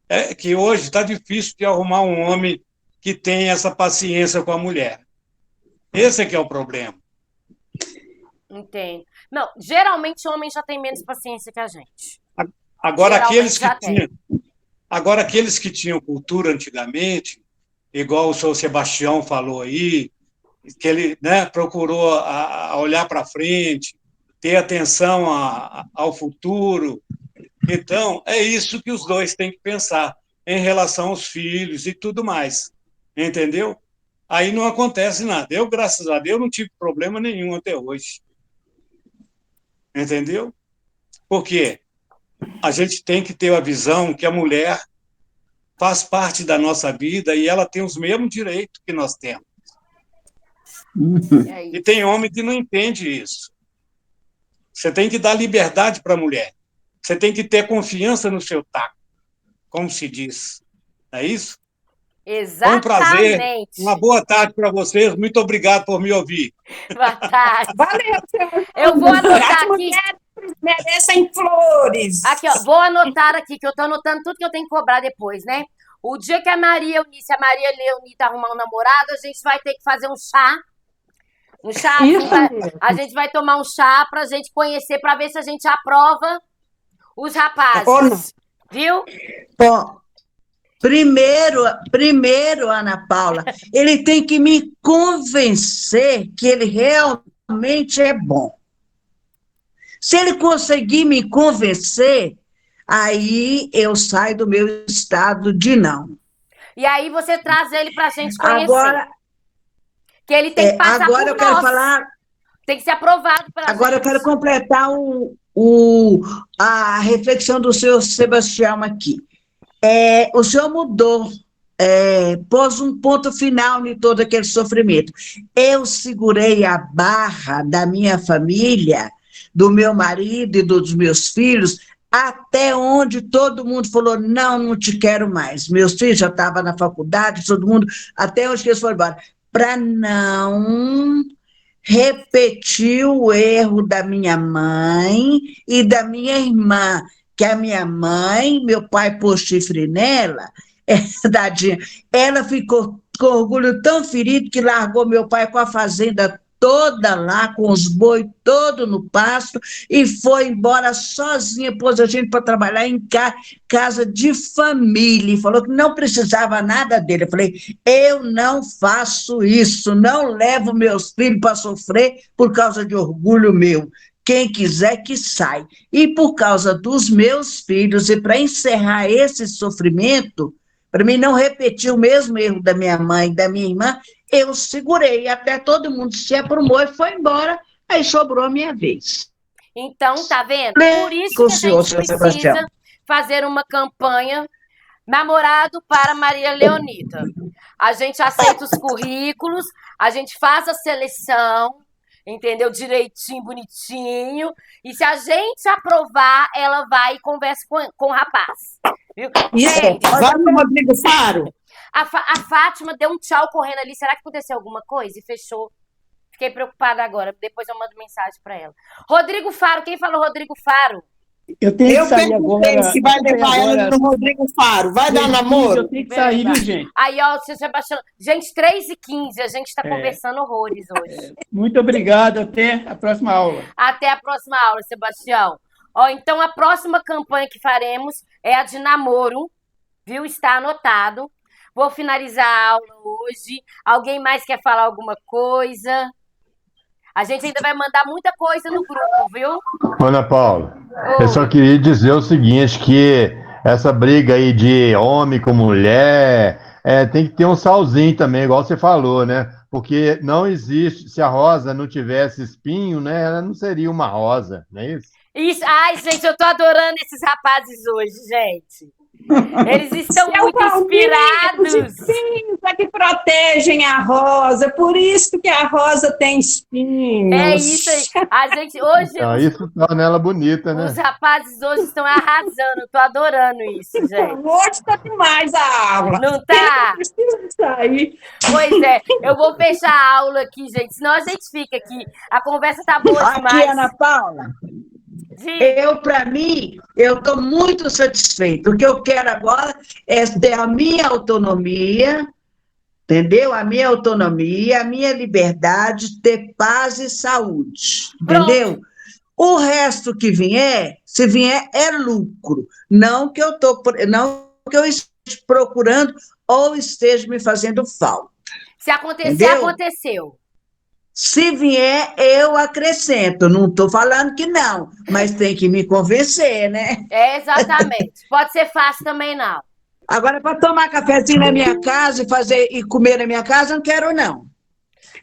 é que hoje está difícil de arrumar um homem que tenha essa paciência com a mulher. Esse é que é o problema. Entendo. Não, geralmente o homem já tem menos paciência que a gente. Agora, aqueles que tinham cultura antigamente, igual o senhor Sebastião falou aí, que ele, né, procurou olhar para frente, ter atenção ao futuro. Então, é isso que os dois têm que pensar em relação aos filhos e tudo mais. Entendeu? Aí não acontece nada. Eu, graças a Deus, não tive problema nenhum até hoje. Entendeu? Porque a gente tem que ter a visão que a mulher faz parte da nossa vida e ela tem os mesmos direitos que nós temos. E tem homem que não entende isso. Você tem que dar liberdade para a mulher. Você tem que ter confiança no seu taco, como se diz. É isso? Exatamente. Um prazer. Uma boa tarde para vocês. Muito obrigado por me ouvir. Boa tarde. Valeu, senhor. Eu vou anotar aqui. Mulheres merecem flores. Aqui, ó. Vou anotar aqui, que eu tô anotando tudo que eu tenho que cobrar depois, né? O dia que a Maria Leonita arrumar um namorado, a gente vai ter que fazer um chá. Um chá. A gente vai tomar um chá pra gente conhecer, pra ver se a gente aprova os rapazes. Viu? Bom, primeiro, Ana Paula, ele tem que me convencer que ele realmente é bom. Se ele conseguir me convencer, aí eu saio do meu estado de não. E aí você traz ele pra gente conhecer. Agora, que ele tem que passar agora por eu quero nós. Falar. Tem que ser aprovado pela Agora gente. eu quero completar a reflexão do senhor Sebastião aqui. O senhor mudou, pôs um ponto final em todo aquele sofrimento. Eu segurei a barra da minha família, do meu marido e dos meus filhos, até onde todo mundo falou, não te quero mais. Meus filhos já estavam na faculdade, todo mundo, até onde eles foram embora. Para não repetir o erro da minha mãe e da minha irmã, que a minha mãe, meu pai pôs chifre nela, tadinha, ela ficou com orgulho tão ferido que largou meu pai com a fazenda toda lá, com os boi todo no pasto, e foi embora sozinha, pôs a gente para trabalhar em casa de família, e falou que não precisava nada dele. Eu falei, eu não faço isso, não levo meus filhos para sofrer por causa de orgulho meu. Quem quiser que sai. E por causa dos meus filhos, e para encerrar esse sofrimento, para mim não repetir o mesmo erro da minha mãe e da minha irmã, eu segurei até todo mundo se aprumou e foi embora, aí sobrou a minha vez. Então, tá vendo? Por isso que a gente precisa fazer uma campanha namorado para Maria Leonita. A gente aceita os currículos, a gente faz a seleção, entendeu? Direitinho, bonitinho. E se a gente aprovar, ela vai e conversa com o rapaz. Viu? Gente, vai no Rodrigo Faro. A Fátima deu um tchau correndo ali. Será que aconteceu alguma coisa? E fechou. Fiquei preocupada agora. Depois eu mando mensagem para ela. Rodrigo Faro. Quem falou Rodrigo Faro? Eu tenho Eu que sair perguntei agora. se vai eu tenho levar ela agora no Rodrigo Faro. Vai dar 3h15, namoro? Eu tenho que sair, viu, gente? Aí, ó, seu Sebastião. Gente, 3h15, a gente está conversando horrores hoje. Muito obrigado. Até a próxima aula. Até a próxima aula, Sebastião. Ó, então, a próxima campanha que faremos é a de namoro, viu? Está anotado. Vou finalizar a aula hoje. Alguém mais quer falar alguma coisa? A gente ainda vai mandar muita coisa no grupo, viu? Ana Paula, Oi. eu só queria dizer o seguinte, que essa briga aí de homem com mulher, tem que ter um salzinho também, igual você falou, né? Porque não existe, se a rosa não tivesse espinho, né, ela não seria uma rosa, não é isso? Isso. Ai, gente, eu tô adorando esses rapazes hoje, gente. Eles estão Seu muito Valmir, os inspirados. espinhos é que protegem a rosa, por isso que a rosa tem espinhos. É isso aí. A gente hoje, Então, isso torna ela bonita, os né? rapazes hoje estão arrasando. Eu tô adorando isso, gente. Hoje está demais a aula. Não tá? Eu preciso sair. Pois é, eu vou fechar a aula aqui, gente, senão a gente fica aqui. A conversa tá boa Aqui, demais. Ana Paula, Diga. para mim, eu estou muito satisfeita. O que eu quero agora é ter a minha autonomia, entendeu? A minha autonomia, a minha liberdade, ter paz e saúde, entendeu? O resto que vier, se vier, é lucro. Não que eu esteja procurando ou esteja me fazendo falta. Se acontecer, Entendeu? aconteceu. Se vier, eu acrescento. Não estou falando que não, mas tem que me convencer, né? É, exatamente. Pode ser fácil também, não. Agora, para tomar cafezinho na minha casa e comer na minha casa, eu não quero, não.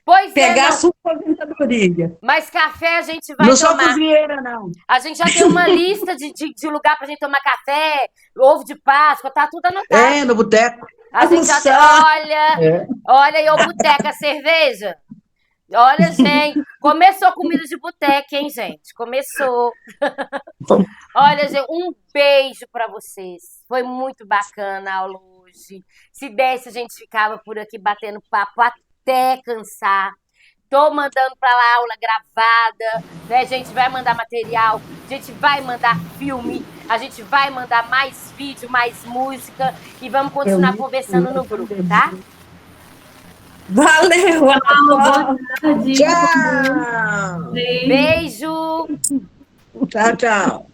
Pois Pegar é, a não. sua aposentadoria. Mas café a gente vai Não sou tomar. cozinheira, não. A gente já tem uma lista de lugar pra gente tomar café, ovo de Páscoa, tá tudo anotado. No boteco. A gente já tem, olha aí, ô boteca, cerveja. Olha, gente, começou a comida de boteca, hein, gente? Começou. Olha, gente, um beijo pra vocês. Foi muito bacana a aula hoje. Se desse, a gente ficava por aqui batendo papo até cansar. Tô mandando pra lá aula gravada, né? A gente vai mandar material, a gente vai mandar filme, a gente vai mandar mais vídeo, mais música e vamos continuar conversando no grupo, tá? Valeu, Ana Paula. Tchau. Beijo! Tchau, tchau.